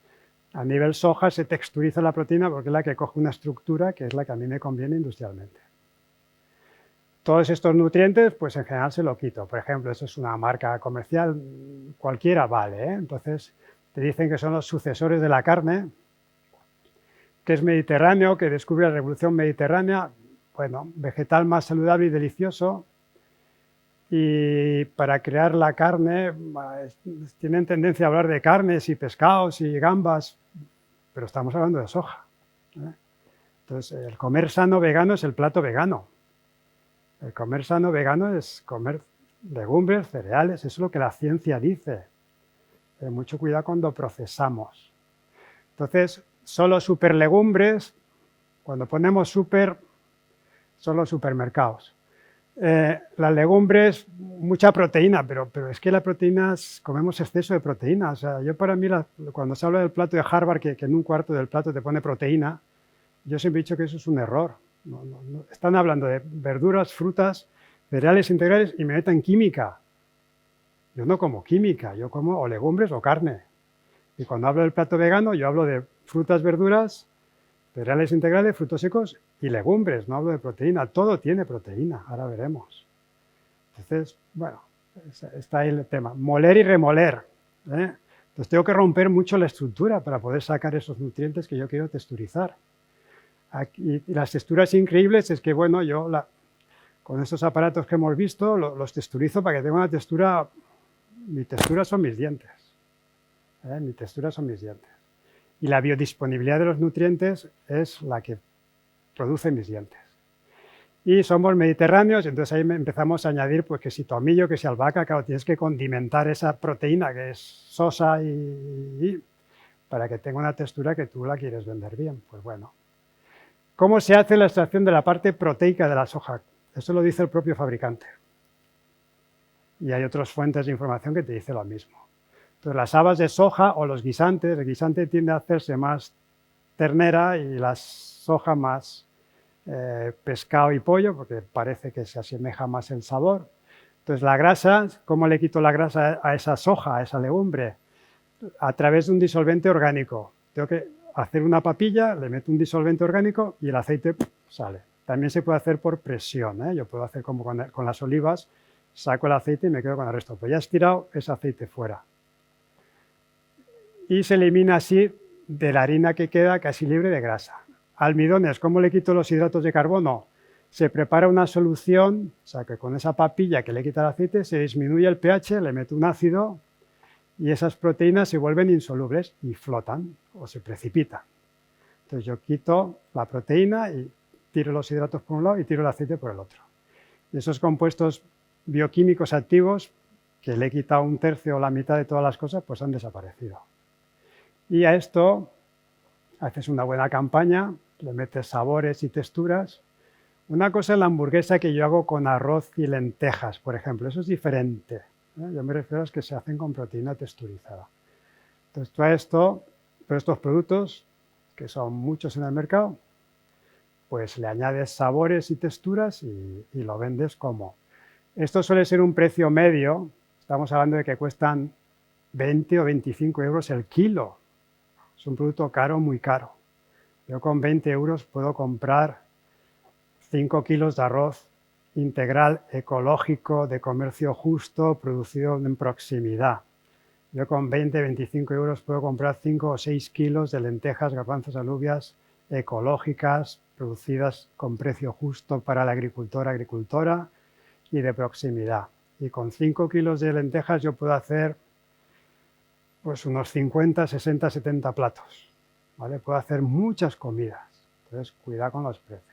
A nivel soja se texturiza la proteína porque es la que coge una estructura que es la que a mí me conviene industrialmente. Todos estos nutrientes, pues en general se lo quito. Por ejemplo, eso es una marca comercial, cualquiera vale, ¿eh? Entonces te dicen que son los sucesores de la carne, que es mediterráneo, que descubre la revolución mediterránea. Bueno, vegetal más saludable y delicioso. Y para crear la carne, tienen tendencia a hablar de carnes y pescados y gambas, pero estamos hablando de soja, ¿eh? Entonces, el comer sano vegano es el plato vegano. El comer sano vegano es comer legumbres, cereales, eso es lo que la ciencia dice. Mucho cuidado cuando procesamos. Entonces, solo superlegumbres, cuando ponemos super, solo supermercados. Las legumbres, mucha proteína, pero es que la proteína, comemos exceso de proteína. O sea, yo para mí, cuando se habla del plato de Harvard, que en un cuarto del plato te pone proteína, yo siempre he dicho que eso es un error. No. Están hablando de verduras, frutas, cereales integrales y me meten química. Yo no como química, yo como o legumbres o carne. Y cuando hablo del plato vegano, yo hablo de frutas, verduras, cereales integrales, frutos secos y legumbres, no hablo de proteína. Todo tiene proteína, ahora veremos. Entonces, bueno, está ahí el tema. Moler y remoler, ¿eh? Entonces tengo que romper mucho la estructura para poder sacar esos nutrientes que yo quiero texturizar. Aquí, y las texturas increíbles es que, bueno, yo con estos aparatos que hemos visto los texturizo para que tenga una textura. Mi textura son mis dientes. Mi textura son mis dientes. Y la biodisponibilidad de los nutrientes es la que produce mis dientes. Y somos mediterráneos, entonces ahí empezamos a añadir pues, que si tomillo, que si albahaca, claro, tienes que condimentar esa proteína que es sosa y para que tenga una textura que tú la quieres vender bien. Pues bueno. ¿Cómo se hace la extracción de la parte proteica de la soja? Eso lo dice el propio fabricante. Y hay otras fuentes de información que te dicen lo mismo. Entonces, las habas de soja o los guisantes, el guisante tiende a hacerse más ternera y la soja más pescado y pollo, porque parece que se asemeja más el sabor. Entonces la grasa, ¿cómo le quito la grasa a esa soja, a esa legumbre? A través de un disolvente orgánico. Tengo que hacer una papilla, le meto un disolvente orgánico y el aceite sale. También se puede hacer por presión, ¿eh? Yo puedo hacer como con las olivas, saco el aceite y me quedo con el resto. Pues ya he estirado ese aceite fuera. Y se elimina así de la harina que queda casi libre de grasa. Almidones, ¿cómo le quito los hidratos de carbono? Se prepara una solución, o sea que con esa papilla que le quita el aceite se disminuye el pH, le meto un ácido y esas proteínas se vuelven insolubles y flotan o se precipitan. Entonces yo quito la proteína y tiro los hidratos por un lado y tiro el aceite por el otro. Y esos compuestos bioquímicos activos, que le he quitado un tercio o la mitad de todas las cosas, pues han desaparecido. Y a esto haces una buena campaña, le metes sabores y texturas. Una cosa es la hamburguesa que yo hago con arroz y lentejas, por ejemplo, eso es diferente, ¿eh? Yo me refiero a las que se hacen con proteína texturizada. Entonces tú a esto, todos estos productos, que son muchos en el mercado, pues le añades sabores y texturas y lo vendes como. Esto suele ser un precio medio, estamos hablando de que cuestan 20 o 25 euros el kilo. Es un producto caro, muy caro. Yo con 20 euros puedo comprar 5 kilos de arroz integral, ecológico, de comercio justo, producido en proximidad. Yo con 20, 25 euros puedo comprar 5 o 6 kilos de lentejas, garbanzos, alubias ecológicas, producidas con precio justo para el agricultor, agricultora y de proximidad. Y con 5 kilos de lentejas yo puedo hacer pues unos 50, 60, 70 platos, ¿vale? Puedo hacer muchas comidas. Entonces, cuidado con los precios.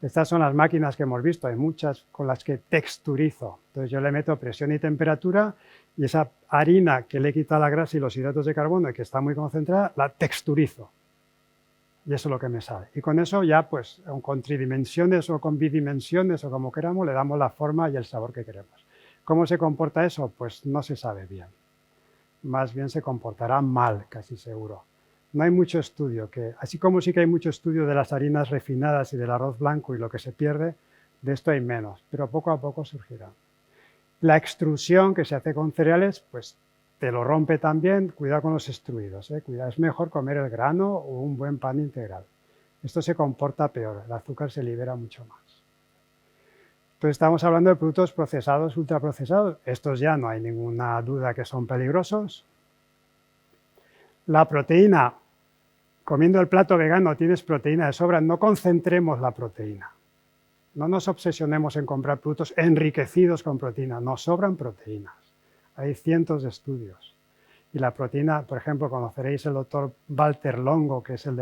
Estas son las máquinas que hemos visto, hay muchas con las que texturizo. Entonces yo le meto presión y temperatura y esa harina que le quita la grasa y los hidratos de carbono y que está muy concentrada, la texturizo. Y eso es lo que me sale. Y con eso ya, pues, con tridimensiones o con bidimensiones o como queramos, le damos la forma y el sabor que queremos. ¿Cómo se comporta eso? Pues no se sabe bien. Más bien se comportará mal, casi seguro. No hay mucho estudio, así como sí que hay mucho estudio de las harinas refinadas y del arroz blanco y lo que se pierde, de esto hay menos, pero poco a poco surgirá. La extrusión que se hace con cereales, pues te lo rompe también, cuidado con los extruidos, ¿eh? Cuidado, es mejor comer el grano o un buen pan integral. Esto se comporta peor, el azúcar se libera mucho más. Entonces estamos hablando de productos procesados, ultraprocesados. Estos ya no hay ninguna duda que son peligrosos. La proteína, comiendo el plato vegano tienes proteína de sobra, no concentremos la proteína. No nos obsesionemos en comprar productos enriquecidos con proteína, nos sobran proteínas. Hay cientos de estudios. Y la proteína, por ejemplo, conoceréis el doctor Walter Longo, que es el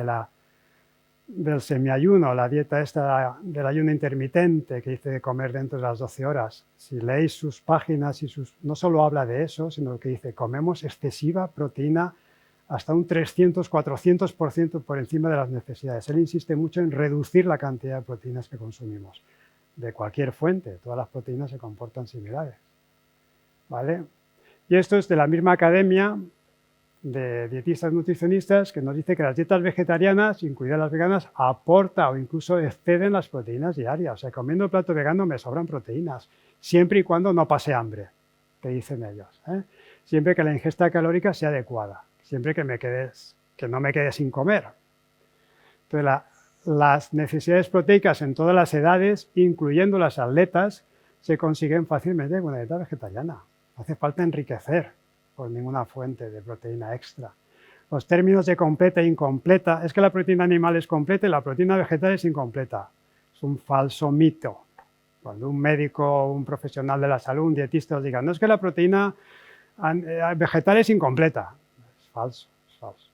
del semiayuno, la dieta esta del ayuno intermitente, que dice de comer dentro de las 12 horas. Si leéis sus páginas, no solo habla de eso, sino que dice comemos excesiva proteína hasta un 300-400% por encima de las necesidades. Él insiste mucho en reducir la cantidad de proteínas que consumimos, de cualquier fuente. Todas las proteínas se comportan similares, ¿vale? Y esto es de la misma academia de dietistas nutricionistas que nos dice que las dietas vegetarianas, incluidas las veganas, aportan o incluso exceden las proteínas diarias. O sea, comiendo el plato vegano me sobran proteínas, siempre y cuando no pase hambre, que dicen ellos, ¿eh? Siempre que la ingesta calórica sea adecuada. Siempre que no me quede sin comer. Entonces, las necesidades proteicas en todas las edades, incluyendo las atletas, se consiguen fácilmente con una dieta vegetariana. No hace falta enriquecer por ninguna fuente de proteína extra. Los términos de completa e incompleta, es que la proteína animal es completa y la proteína vegetal es incompleta. Es un falso mito. Cuando un médico, un profesional de la salud, un dietista os diga, no es que la proteína vegetal es incompleta. Es falso, es falso.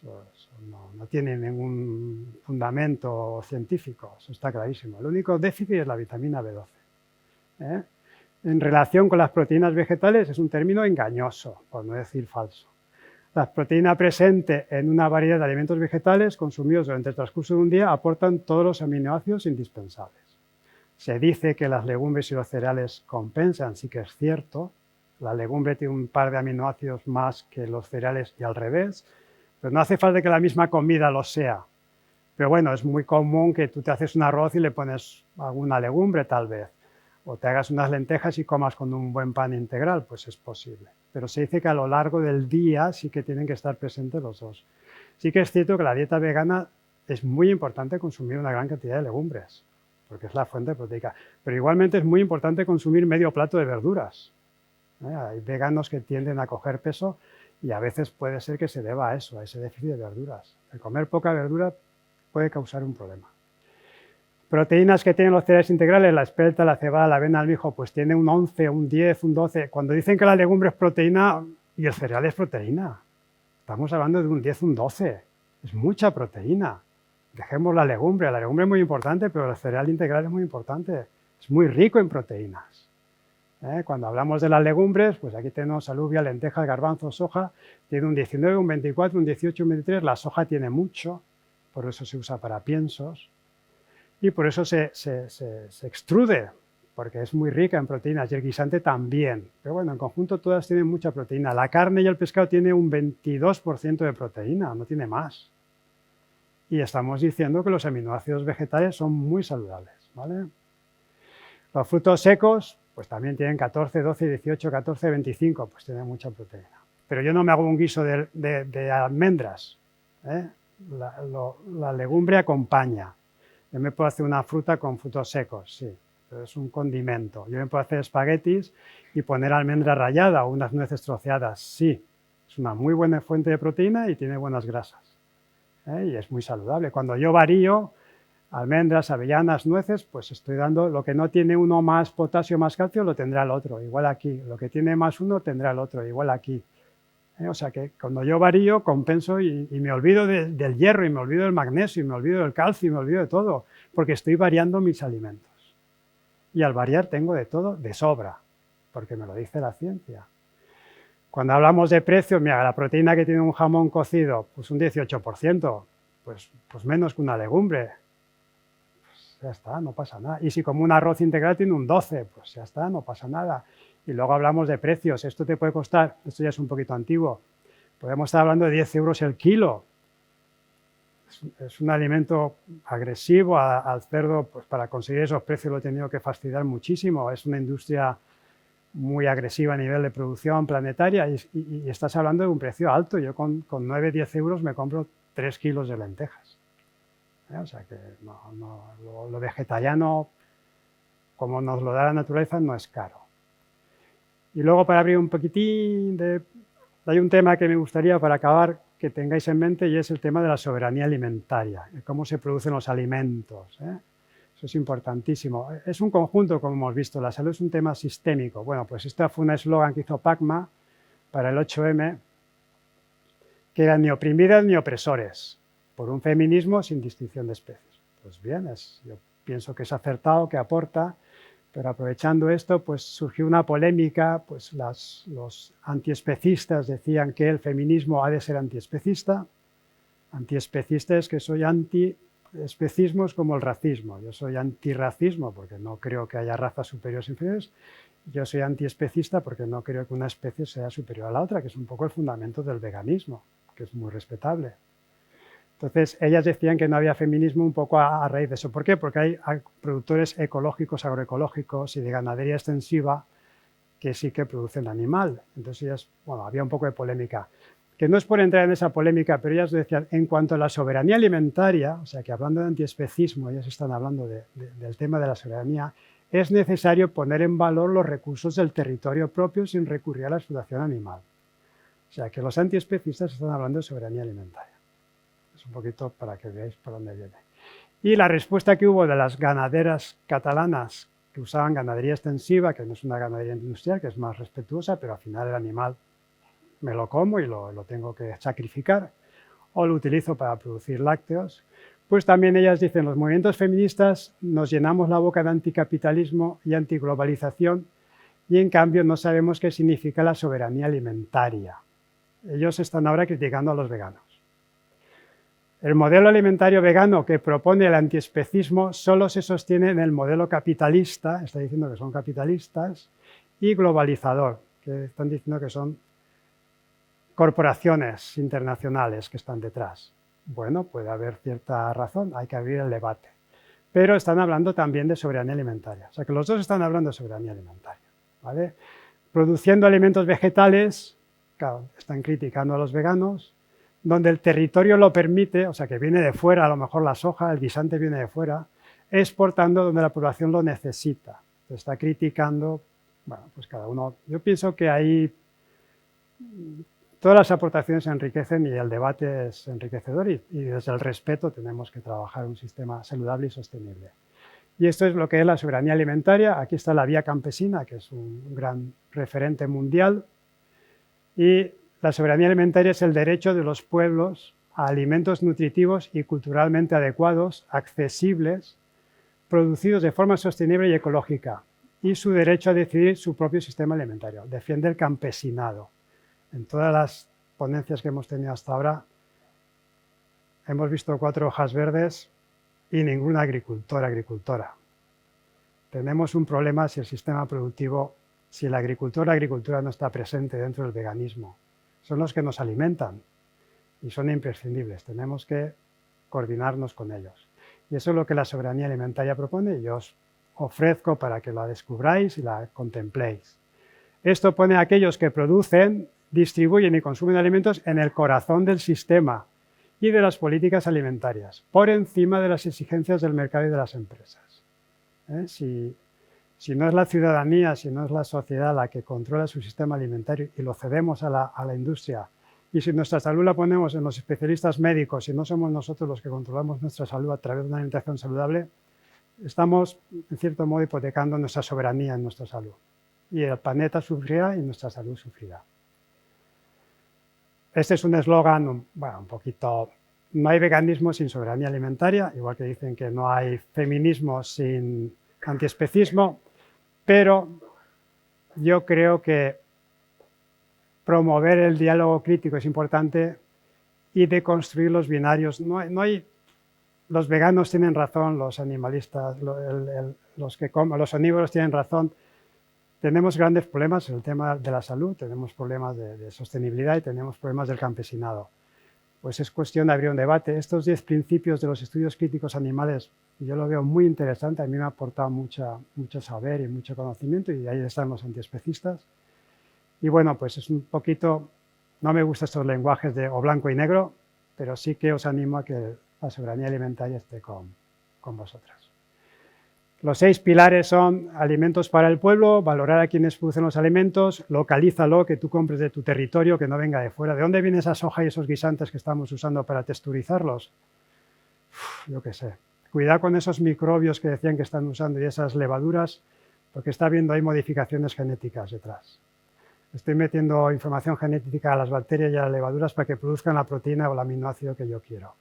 Eso no tiene ningún fundamento científico, eso está clarísimo. El único déficit es la vitamina B12. ¿Eh? En relación con las proteínas vegetales es un término engañoso, por no decir falso. La proteína presente en una variedad de alimentos vegetales consumidos durante el transcurso de un día aportan todos los aminoácidos indispensables. Se dice que las legumbres y los cereales compensan, sí que es cierto. La legumbre tiene un par de aminoácidos más que los cereales y al revés, pero no hace falta que la misma comida lo sea. Pero bueno, es muy común que tú te haces un arroz y le pones alguna legumbre tal vez, o te hagas unas lentejas y comas con un buen pan integral, pues es posible. Pero se dice que a lo largo del día sí que tienen que estar presentes los dos. Sí que es cierto que la dieta vegana es muy importante consumir una gran cantidad de legumbres, porque es la fuente proteica. Pero igualmente es muy importante consumir medio plato de verduras. Hay veganos que tienden a coger peso y a veces puede ser que se deba a eso, a ese déficit de verduras. El comer poca verdura puede causar un problema. Proteínas que tienen los cereales integrales, la espelta, la cebada, la avena, el mijo, pues tiene un 11, un 10, un 12. Cuando dicen que la legumbre es proteína y el cereal es proteína, estamos hablando de un 10, un 12. Es mucha proteína. Dejemos la legumbre es muy importante, pero el cereal integral es muy importante. Es muy rico en proteínas. Cuando hablamos de las legumbres, pues aquí tenemos alubia, lentejas, garbanzos, soja. Tiene un 19, un 24, un 18, un 23. La soja tiene mucho, por eso se usa para piensos. Y por eso se extrude, porque es muy rica en proteínas, y el guisante también. Pero bueno, en conjunto todas tienen mucha proteína. La carne y el pescado tienen un 22% de proteína, no tiene más. Y estamos diciendo que los aminoácidos vegetales son muy saludables, ¿vale? Los frutos secos, pues también tienen 14, 12, 18, 14, 25, pues tienen mucha proteína. Pero yo no me hago un guiso de almendras, ¿eh? La legumbre acompaña. Yo me puedo hacer una fruta con frutos secos, sí, pero es un condimento. Yo me puedo hacer espaguetis y poner almendra rallada o unas nueces troceadas, sí. Es una muy buena fuente de proteína y tiene buenas grasas. Y es muy saludable. Cuando yo varío almendras, avellanas, nueces, pues estoy dando lo que no tiene uno más potasio, más calcio, lo tendrá el otro, igual aquí. Lo que tiene más uno, tendrá el otro, igual aquí. O sea que cuando yo varío, compenso y me olvido del hierro, y me olvido del magnesio, y me olvido del calcio, y me olvido de todo, porque estoy variando mis alimentos. Y al variar tengo de todo de sobra, porque me lo dice la ciencia. Cuando hablamos de precios, mira, la proteína que tiene un jamón cocido, pues un 18%, pues menos que una legumbre. Pues ya está, no pasa nada. Y si como un arroz integral tiene un 12, pues ya está, no pasa nada. Y luego hablamos de precios. Esto te puede costar, esto ya es un poquito antiguo, podemos estar hablando de 10 euros el kilo. Es un alimento agresivo al cerdo, pues para conseguir esos precios lo he tenido que fastidiar muchísimo. Es una industria muy agresiva a nivel de producción planetaria y estás hablando de un precio alto. Yo con 9, 10 euros me compro 3 kilos de lentejas. O sea que lo vegetariano, como nos lo da la naturaleza, no es caro. Y luego, para abrir un poquitín, hay un tema que me gustaría para acabar que tengáis en mente, y es el tema de la soberanía alimentaria, de cómo se producen los alimentos. Eso es importantísimo. Es un conjunto, como hemos visto, la salud es un tema sistémico. Bueno, pues este fue un eslogan que hizo Pacma para el 8M, que era ni oprimidas ni opresores, por un feminismo sin distinción de especies. Pues bien, yo pienso que es acertado, que aporta. Pero aprovechando esto, pues surgió una polémica, pues los antiespecistas decían que el feminismo ha de ser antiespecista. Antiespecista es que soy antiespecismo, es como el racismo. Yo soy antirracismo porque no creo que haya razas superiores o inferiores. Yo soy antiespecista porque no creo que una especie sea superior a la otra, que es un poco el fundamento del veganismo, que es muy respetable. Entonces, ellas decían que no había feminismo un poco a raíz de eso. ¿Por qué? Porque hay productores ecológicos, agroecológicos y de ganadería extensiva que sí que producen animal. Entonces, ellas, bueno, había un poco de polémica. Que no es por entrar en esa polémica, pero ellas decían, en cuanto a la soberanía alimentaria, o sea, que hablando de antiespecismo, ellas están hablando del tema de la soberanía, es necesario poner en valor los recursos del territorio propio sin recurrir a la explotación animal. O sea, que los antiespecistas están hablando de soberanía alimentaria. Es un poquito para que veáis por dónde viene. Y la respuesta que hubo de las ganaderas catalanas que usaban ganadería extensiva, que no es una ganadería industrial, que es más respetuosa, pero al final el animal me lo como y lo tengo que sacrificar, o lo utilizo para producir lácteos, pues también ellas dicen, los movimientos feministas nos llenamos la boca de anticapitalismo y antiglobalización y en cambio no sabemos qué significa la soberanía alimentaria. Ellos están ahora criticando a los veganos. El modelo alimentario vegano que propone el antiespecismo solo se sostiene en el modelo capitalista, está diciendo que son capitalistas, y globalizador, que están diciendo que son corporaciones internacionales que están detrás. Bueno, puede haber cierta razón, hay que abrir el debate. pero están hablando también de soberanía alimentaria. O sea que los dos están hablando de soberanía alimentaria, ¿vale? Produciendo alimentos vegetales, claro, están criticando a los veganos, donde el territorio lo permite, o sea que viene de fuera, a lo mejor la soja, el guisante viene de fuera, exportando donde la población lo necesita. Se está criticando, bueno, pues cada uno. Yo pienso que ahí todas las aportaciones se enriquecen y el debate es enriquecedor y desde el respeto tenemos que trabajar un sistema saludable y sostenible. Y esto es lo que es la soberanía alimentaria. Aquí está la Vía Campesina, que es un gran referente mundial. Y la soberanía alimentaria es el derecho de los pueblos a alimentos nutritivos y culturalmente adecuados, accesibles, producidos de forma sostenible y ecológica, y su derecho a decidir su propio sistema alimentario. Defiende el campesinado. En todas las ponencias que hemos tenido hasta ahora, hemos visto 4 hojas verdes y ninguna agricultora. Tenemos un problema si el sistema productivo, si la agricultura no está presente dentro del veganismo. Son los que nos alimentan y son imprescindibles. Tenemos que coordinarnos con ellos. Y eso es lo que la soberanía alimentaria propone y yo os ofrezco para que la descubráis y la contempléis. Esto pone a aquellos que producen, distribuyen y consumen alimentos en el corazón del sistema y de las políticas alimentarias, por encima de las exigencias del mercado y de las empresas. Si no es la ciudadanía, si no es la sociedad la que controla su sistema alimentario y lo cedemos a la industria, y si nuestra salud la ponemos en los especialistas médicos y no somos nosotros los que controlamos nuestra salud a través de una alimentación saludable, estamos, en cierto modo, hipotecando nuestra soberanía en nuestra salud. Y el planeta sufrirá y nuestra salud sufrirá. Este es un eslogan, bueno, un poquito... No hay veganismo sin soberanía alimentaria, igual que dicen que no hay feminismo sin antiespecismo, pero yo creo que promover el diálogo crítico es importante y deconstruir los binarios. Los veganos tienen razón, los animalistas, los omnívoros tienen razón. Tenemos grandes problemas en el tema de la salud, tenemos problemas de sostenibilidad y tenemos problemas del campesinado. Pues es cuestión de abrir un debate. Estos 10 principios de los estudios críticos animales, yo lo veo muy interesante, a mí me ha aportado mucho saber y mucho conocimiento y ahí están los antiespecistas. Y bueno, pues es un poquito, no me gustan estos lenguajes de o blanco y negro, pero sí que os animo a que la soberanía alimentaria esté con vosotras. Los 6 pilares son alimentos para el pueblo, valorar a quienes producen los alimentos, localízalo, que tú compres de tu territorio, que no venga de fuera. ¿De dónde viene esa soja y esos guisantes que estamos usando para texturizarlos? Yo qué sé. Cuidado con esos microbios que decían que están usando y esas levaduras, porque está habiendo ahí modificaciones genéticas detrás. Estoy metiendo información genética a las bacterias y a las levaduras para que produzcan la proteína o el aminoácido que yo quiero.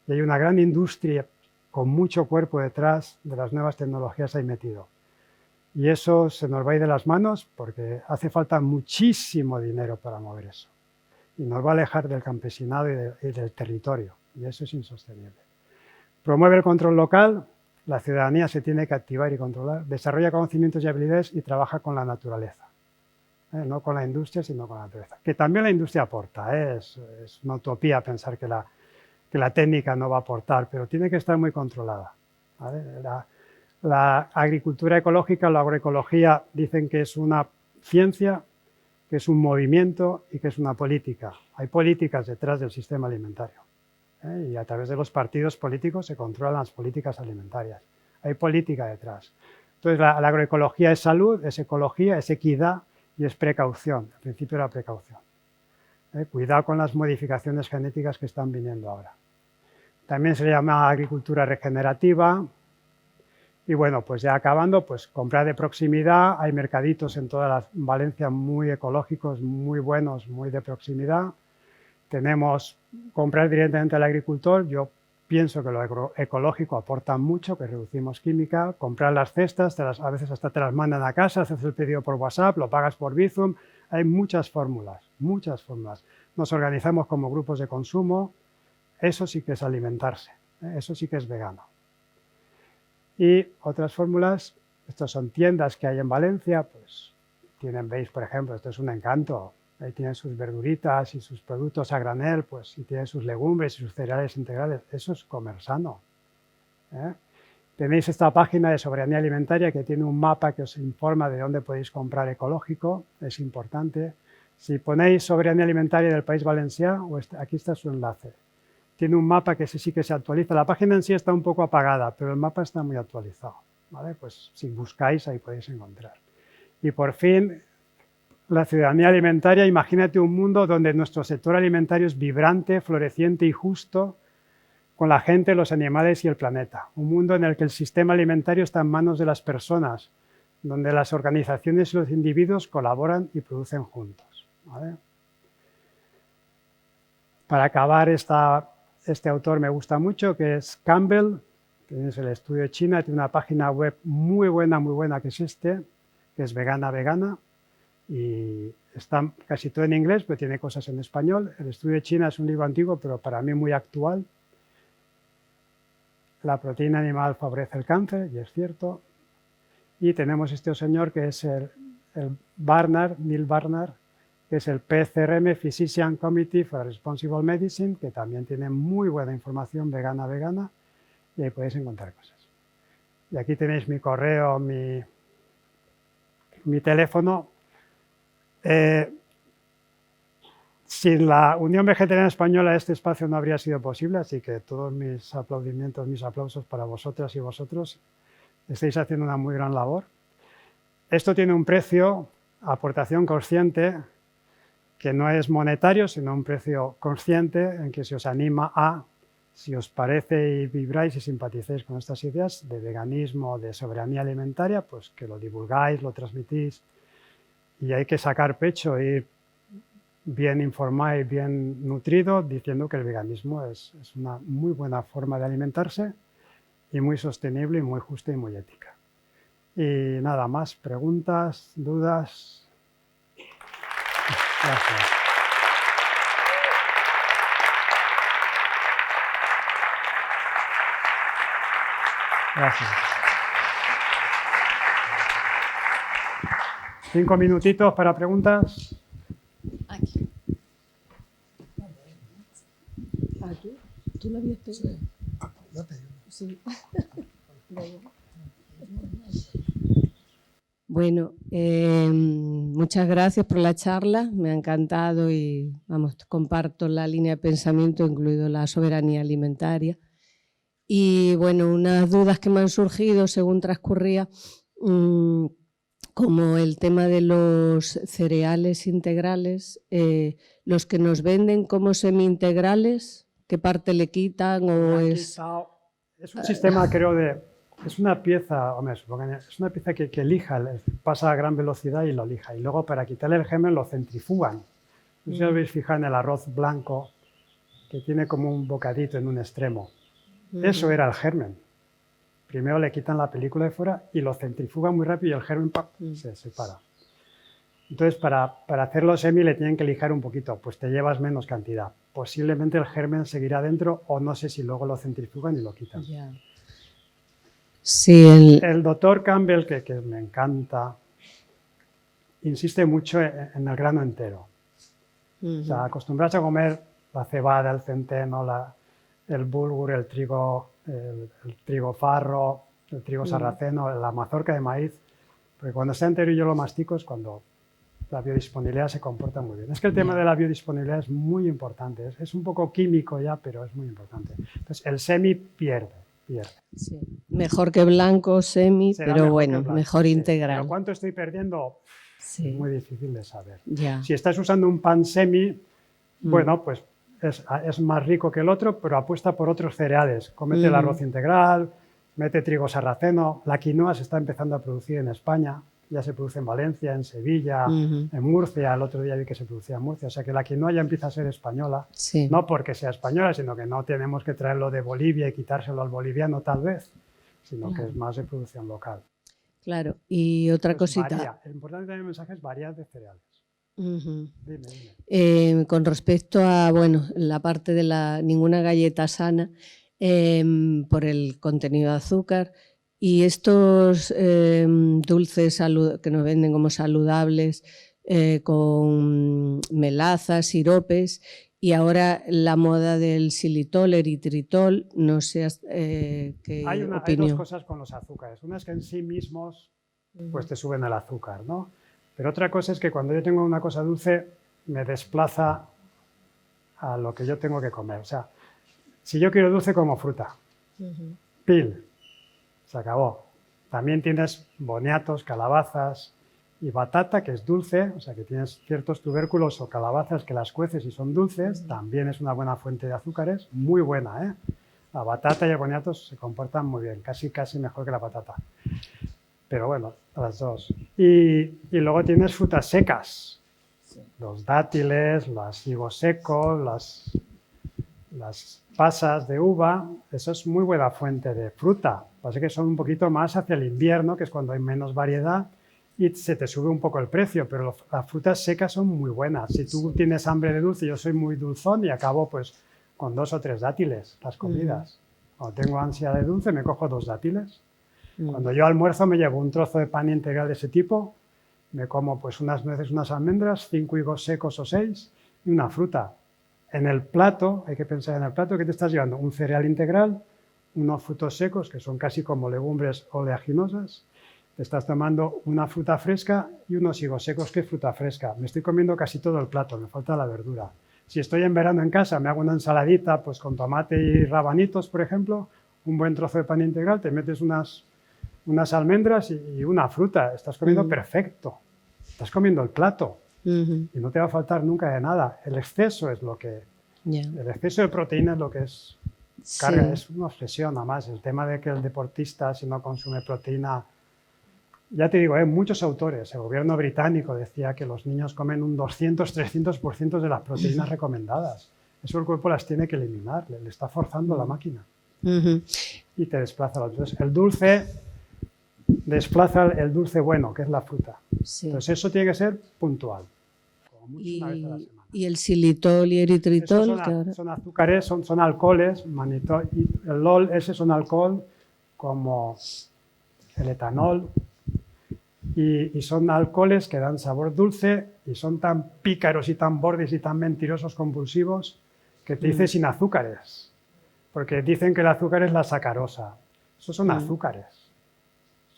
Y hay una gran industria con mucho cuerpo detrás de las nuevas tecnologías ahí metido. Y eso se nos va a ir de las manos porque hace falta muchísimo dinero para mover eso. Y nos va a alejar del campesinado y del territorio. Y eso es insostenible. Promueve el control local. La ciudadanía se tiene que activar y controlar. Desarrolla conocimientos y habilidades y trabaja con la naturaleza. No con la industria, sino con la naturaleza. Que también la industria aporta. Es una utopía pensar que la técnica no va a aportar, pero tiene que estar muy controlada, ¿vale? La agricultura ecológica, la agroecología, dicen que es una ciencia, que es un movimiento y que es una política. Hay políticas detrás del sistema alimentario, y a través de los partidos políticos se controlan las políticas alimentarias. Hay política detrás. Entonces, la agroecología es salud, es ecología, es equidad y es precaución, el principio de la precaución. Cuidado con las modificaciones genéticas que están viniendo ahora. También se llama agricultura regenerativa. Y bueno, pues ya acabando, pues comprar de proximidad. Hay mercaditos en toda Valencia muy ecológicos, muy buenos, muy de proximidad. Tenemos comprar directamente al agricultor. Yo pienso que lo agroecológico aporta mucho, que reducimos química. Comprar las cestas, a veces hasta te las mandan a casa, haces el pedido por WhatsApp, lo pagas por Bizum. Hay muchas fórmulas, muchas fórmulas. Nos organizamos como grupos de consumo. Eso sí que es alimentarse, eso sí que es vegano. Y otras fórmulas, estas son tiendas que hay en Valencia, pues veis, por ejemplo, esto es un encanto. Ahí tienen sus verduritas y sus productos a granel, pues, y tienen sus legumbres y sus cereales integrales. Eso es comer sano. Tenéis esta página de soberanía alimentaria que tiene un mapa que os informa de dónde podéis comprar ecológico, es importante. Si ponéis soberanía alimentaria del País Valencià, aquí está su enlace. Tiene un mapa que sí que se actualiza. La página en sí está un poco apagada, pero el mapa está muy actualizado, ¿vale? Pues si buscáis ahí podéis encontrar. Y por fin, la ciudadanía alimentaria. Imagínate un mundo donde nuestro sector alimentario es vibrante, floreciente y justo, con la gente, los animales y el planeta. Un mundo en el que el sistema alimentario está en manos de las personas, donde las organizaciones y los individuos colaboran y producen juntos, ¿vale? Para acabar, este autor me gusta mucho, que es Campbell, que es el estudio de China, tiene una página web muy buena, que es que es Vegana, y está casi todo en inglés, pero tiene cosas en español. El estudio de China es un libro antiguo, pero para mí muy actual. La proteína animal favorece el cáncer, y es cierto. Y tenemos este señor que es el Barnard, Neil Barnard, que es el PCRM, Physician Committee for Responsible Medicine, que también tiene muy buena información vegana, y ahí podéis encontrar cosas. Y aquí tenéis mi correo, mi teléfono. Sin la Unión Vegetariana Española este espacio no habría sido posible, así que todos mis aplaudimientos, mis aplausos para vosotras y vosotros. Estáis haciendo una muy gran labor. Esto tiene un precio, aportación consciente, que no es monetario, sino un precio consciente en que se os anima a, si os parece y vibráis y simpaticéis con estas ideas de veganismo, de soberanía alimentaria, pues que lo divulgáis, lo transmitís, y hay que sacar pecho e ir bien informado y bien nutrido, diciendo que el veganismo es una muy buena forma de alimentarse y muy sostenible y muy justa y muy ética. Y nada más, preguntas, dudas. Gracias. Gracias. 5 minutitos para preguntas. Aquí. Aquí. ¿Tú lo habías pedido? Sí. Bueno, muchas gracias por la charla, me ha encantado y vamos, comparto la línea de pensamiento, incluido la soberanía alimentaria. Y bueno, unas dudas que me han surgido según transcurría, como el tema de los cereales integrales, los que nos venden como semi-integrales, ¿qué parte le quitan? O es un sistema, creo, es una pieza, hombre, es una pieza que lija, pasa a gran velocidad y lo lija. Y luego para quitarle el germen lo centrifugan. No sé si os habéis fijado en el arroz blanco, que tiene como un bocadito en un extremo. Eso era el germen. Primero le quitan la película de fuera y lo centrifugan muy rápido y el germen se separa. Entonces, para hacerlo semi le tienen que lijar un poquito, pues te llevas menos cantidad. Posiblemente el germen seguirá dentro o no sé si luego lo centrifugan y lo quitan. Yeah. Sí, el doctor Campbell, que me encanta, insiste mucho en el grano entero. O sea, acostumbrarse a comer la cebada, el centeno, el bulgur, el trigo farro, el trigo sarraceno, la mazorca de maíz, porque cuando está entero y yo lo mastico es cuando la biodisponibilidad se comporta muy bien. Es que el tema de la biodisponibilidad es muy importante, es un poco químico ya, pero es muy importante. Entonces, el semi pierde. Sí. Mejor que blanco, semi, será pero bueno, blanco, mejor sí. integral. ¿Pero cuánto estoy perdiendo? Sí. Es muy difícil de saber. Ya. Si estás usando un pan semi, bueno, pues es más rico que el otro, pero apuesta por otros cereales. Cómete el arroz integral, mete trigo sarraceno. La quinoa se está empezando a producir en España, ya se produce en Valencia, en Sevilla, en Murcia. El otro día vi que se producía en Murcia. O sea que la quinoa ya empieza a ser española. Sí. No porque sea española, sino que no tenemos que traerlo de Bolivia y quitárselo al boliviano tal vez, sino que es más de producción local. Claro, y otra cosita. Varía. El importante también el mensaje es variar de cereales. Dime. Con respecto a, bueno, la parte de ninguna galleta sana por el contenido de azúcar y estos dulces que nos venden como saludables con melazas, siropes Y ahora la moda del xilitol, eritritol, no sé qué Hay opinión. dos cosas con los azúcares. Una es que en sí mismos pues te suben el azúcar, ¿no? Pero otra cosa es que cuando yo tengo una cosa dulce me desplaza a lo que yo tengo que comer. O sea, si yo quiero dulce como fruta, pil, se acabó. También tienes boniatos, calabazas y batata, que es dulce, o sea que tienes ciertos tubérculos o calabazas que las cueces y son dulces, también es una buena fuente de azúcares, muy buena, ¿eh? La batata y el boniato se comportan muy bien, casi mejor que la patata. Pero bueno, las dos. Y luego tienes frutas secas, los dátiles, los higos secos, las pasas de uva, eso es muy buena fuente de fruta. Pasa que son un poquito más hacia el invierno, que es cuando hay menos variedad y se te sube un poco el precio, pero las frutas secas son muy buenas. Si tú tienes hambre de dulce, yo soy muy dulzón y acabo pues con 2 o 3 dátiles las comidas. Cuando tengo ansia de dulce me cojo 2 dátiles. Cuando yo almuerzo me llevo un trozo de pan integral de ese tipo, me como pues unas nueces, unas almendras, 5 higos secos o 6 y una fruta. En el plato, hay que pensar en el plato que te estás llevando un cereal integral, unos frutos secos que son casi como legumbres oleaginosas, te estás tomando una fruta fresca y unos higos secos que es fruta fresca. Me estoy comiendo casi todo el plato, me falta la verdura. Si estoy en verano en casa, me hago una ensaladita pues con tomate y rabanitos, por ejemplo, un buen trozo de pan integral, te metes unas almendras y una fruta. Estás comiendo perfecto. Estás comiendo el plato. Y no te va a faltar nunca de nada. El exceso es lo que... El exceso de proteína es lo que es carga. Es una obsesión, nada más. El tema de que el deportista, si no consume proteína... Ya te digo, muchos autores, el gobierno británico decía que los niños comen un 200-300% de las proteínas recomendadas. Eso el cuerpo las tiene que eliminar, le está forzando la máquina. Y te desplaza. Entonces, el dulce desplaza el dulce bueno, que es la fruta. Entonces, eso tiene que ser puntual. Como mucho una vez a la semana. ¿Y el xilitol y eritritol? Son azúcares, son alcoholes, manitol, y el LOL, ese son alcohol como el etanol. Y son alcoholes que dan sabor dulce y son tan pícaros y tan bordes y tan mentirosos compulsivos que te dicen sin azúcares. Porque dicen que el azúcar es la sacarosa. Esos son azúcares.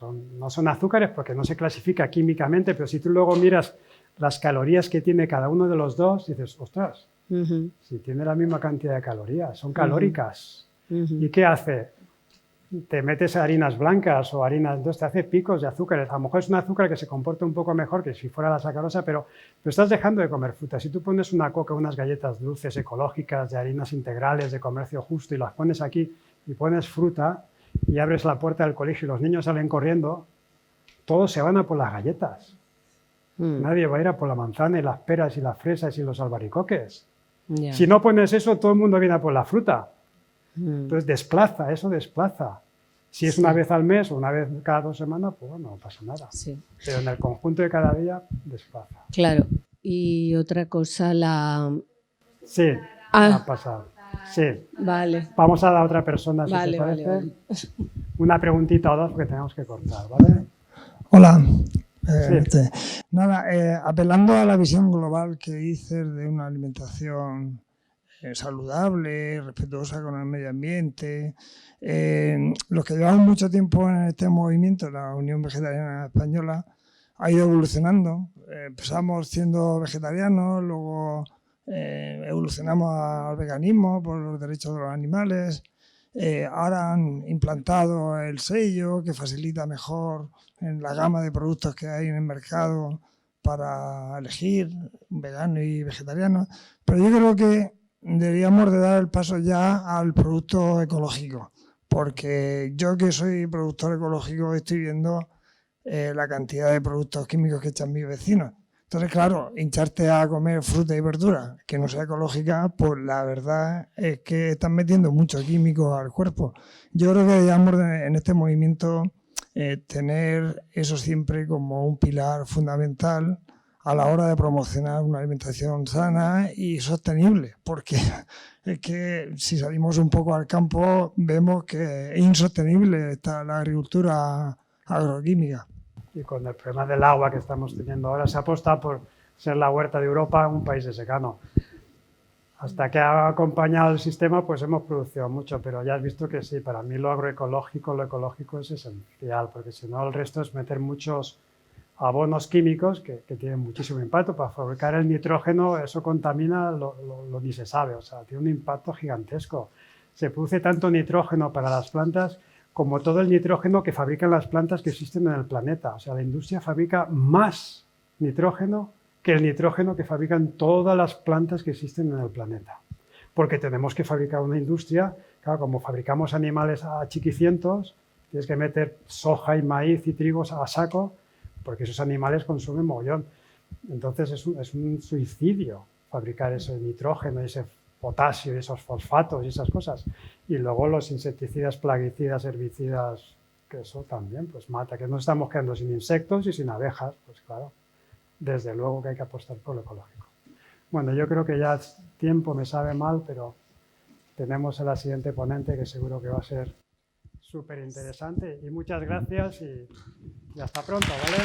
No son azúcares porque no se clasifica químicamente, pero si tú luego miras las calorías que tiene cada uno de los dos, dices, ostras, si tiene la misma cantidad de calorías, son calóricas. ¿Y qué hace? Te metes harinas blancas o harinas, entonces te hace picos de azúcares. A lo mejor es un azúcar que se comporta un poco mejor que si fuera la sacarosa, pero estás dejando de comer fruta. Si tú pones una coca, unas galletas dulces ecológicas de harinas integrales de comercio justo y las pones aquí y pones fruta y abres la puerta del colegio y los niños salen corriendo, todos se van a por las galletas. Nadie va a ir a por la manzana y las peras y las fresas y los albaricoques. Si no pones eso, todo el mundo viene a por la fruta. Entonces desplaza, eso desplaza. Si es una vez al mes o una vez cada 2 semanas, pues bueno, no pasa nada. Pero en el conjunto de cada día, desplaza. Claro. Y otra cosa, Sí, ha pasado. Sí. Vale. Vamos a dar a otra persona, si te parece. Vale. Una preguntita o dos porque tenemos que cortar, ¿vale? Hola. Apelando a la visión global que dices de una alimentación saludable, respetuosa con el medio ambiente. Los que llevamos mucho tiempo en este movimiento, la Unión Vegetariana Española, ha ido evolucionando. Empezamos siendo vegetarianos, luego evolucionamos al veganismo por los derechos de los animales. Ahora han implantado el sello que facilita mejor en la gama de productos que hay en el mercado para elegir vegano y vegetariano. Pero yo creo que deberíamos de dar el paso ya al producto ecológico, porque yo que soy productor ecológico estoy viendo la cantidad de productos químicos que echan mis vecinos. Entonces, claro, hincharte a comer fruta y verdura que no sea ecológica, pues la verdad es que están metiendo mucho químico al cuerpo. Yo creo que deberíamos en este movimiento tener eso siempre como un pilar fundamental a la hora de promocionar una alimentación sana y sostenible, porque es que si salimos un poco al campo vemos que es insostenible está la agricultura agroquímica. Y con el problema del agua que estamos teniendo ahora, se apuesta por ser la huerta de Europa un país de secano. hasta que ha acompañado el sistema, pues hemos producido mucho, pero ya has visto que sí, para mí lo agroecológico, lo ecológico es esencial, porque si no el resto es meter muchos abonos químicos que tienen muchísimo impacto. Para fabricar el nitrógeno, eso contamina lo ni se sabe, o sea, tiene un impacto gigantesco. Se produce tanto nitrógeno para las plantas como todo el nitrógeno que fabrican las plantas que existen en el planeta. O sea, la industria fabrica más nitrógeno que el nitrógeno que fabrican todas las plantas que existen en el planeta. Porque tenemos que fabricar una industria, claro, como fabricamos animales a chiquicientos, tienes que meter soja y maíz y trigos a saco, porque esos animales consumen mogollón. Entonces es un suicidio fabricar ese nitrógeno, ese potasio, y esos fosfatos y esas cosas. Y luego los insecticidas, plaguicidas, herbicidas, que eso también pues mata, que nos estamos quedando sin insectos y sin abejas, pues claro. Desde luego que hay que apostar por lo ecológico. Bueno, yo creo que ya tiempo me sabe mal, pero tenemos a la siguiente ponente que seguro que va a ser súper interesante. Y muchas gracias y hasta pronto, ¿vale?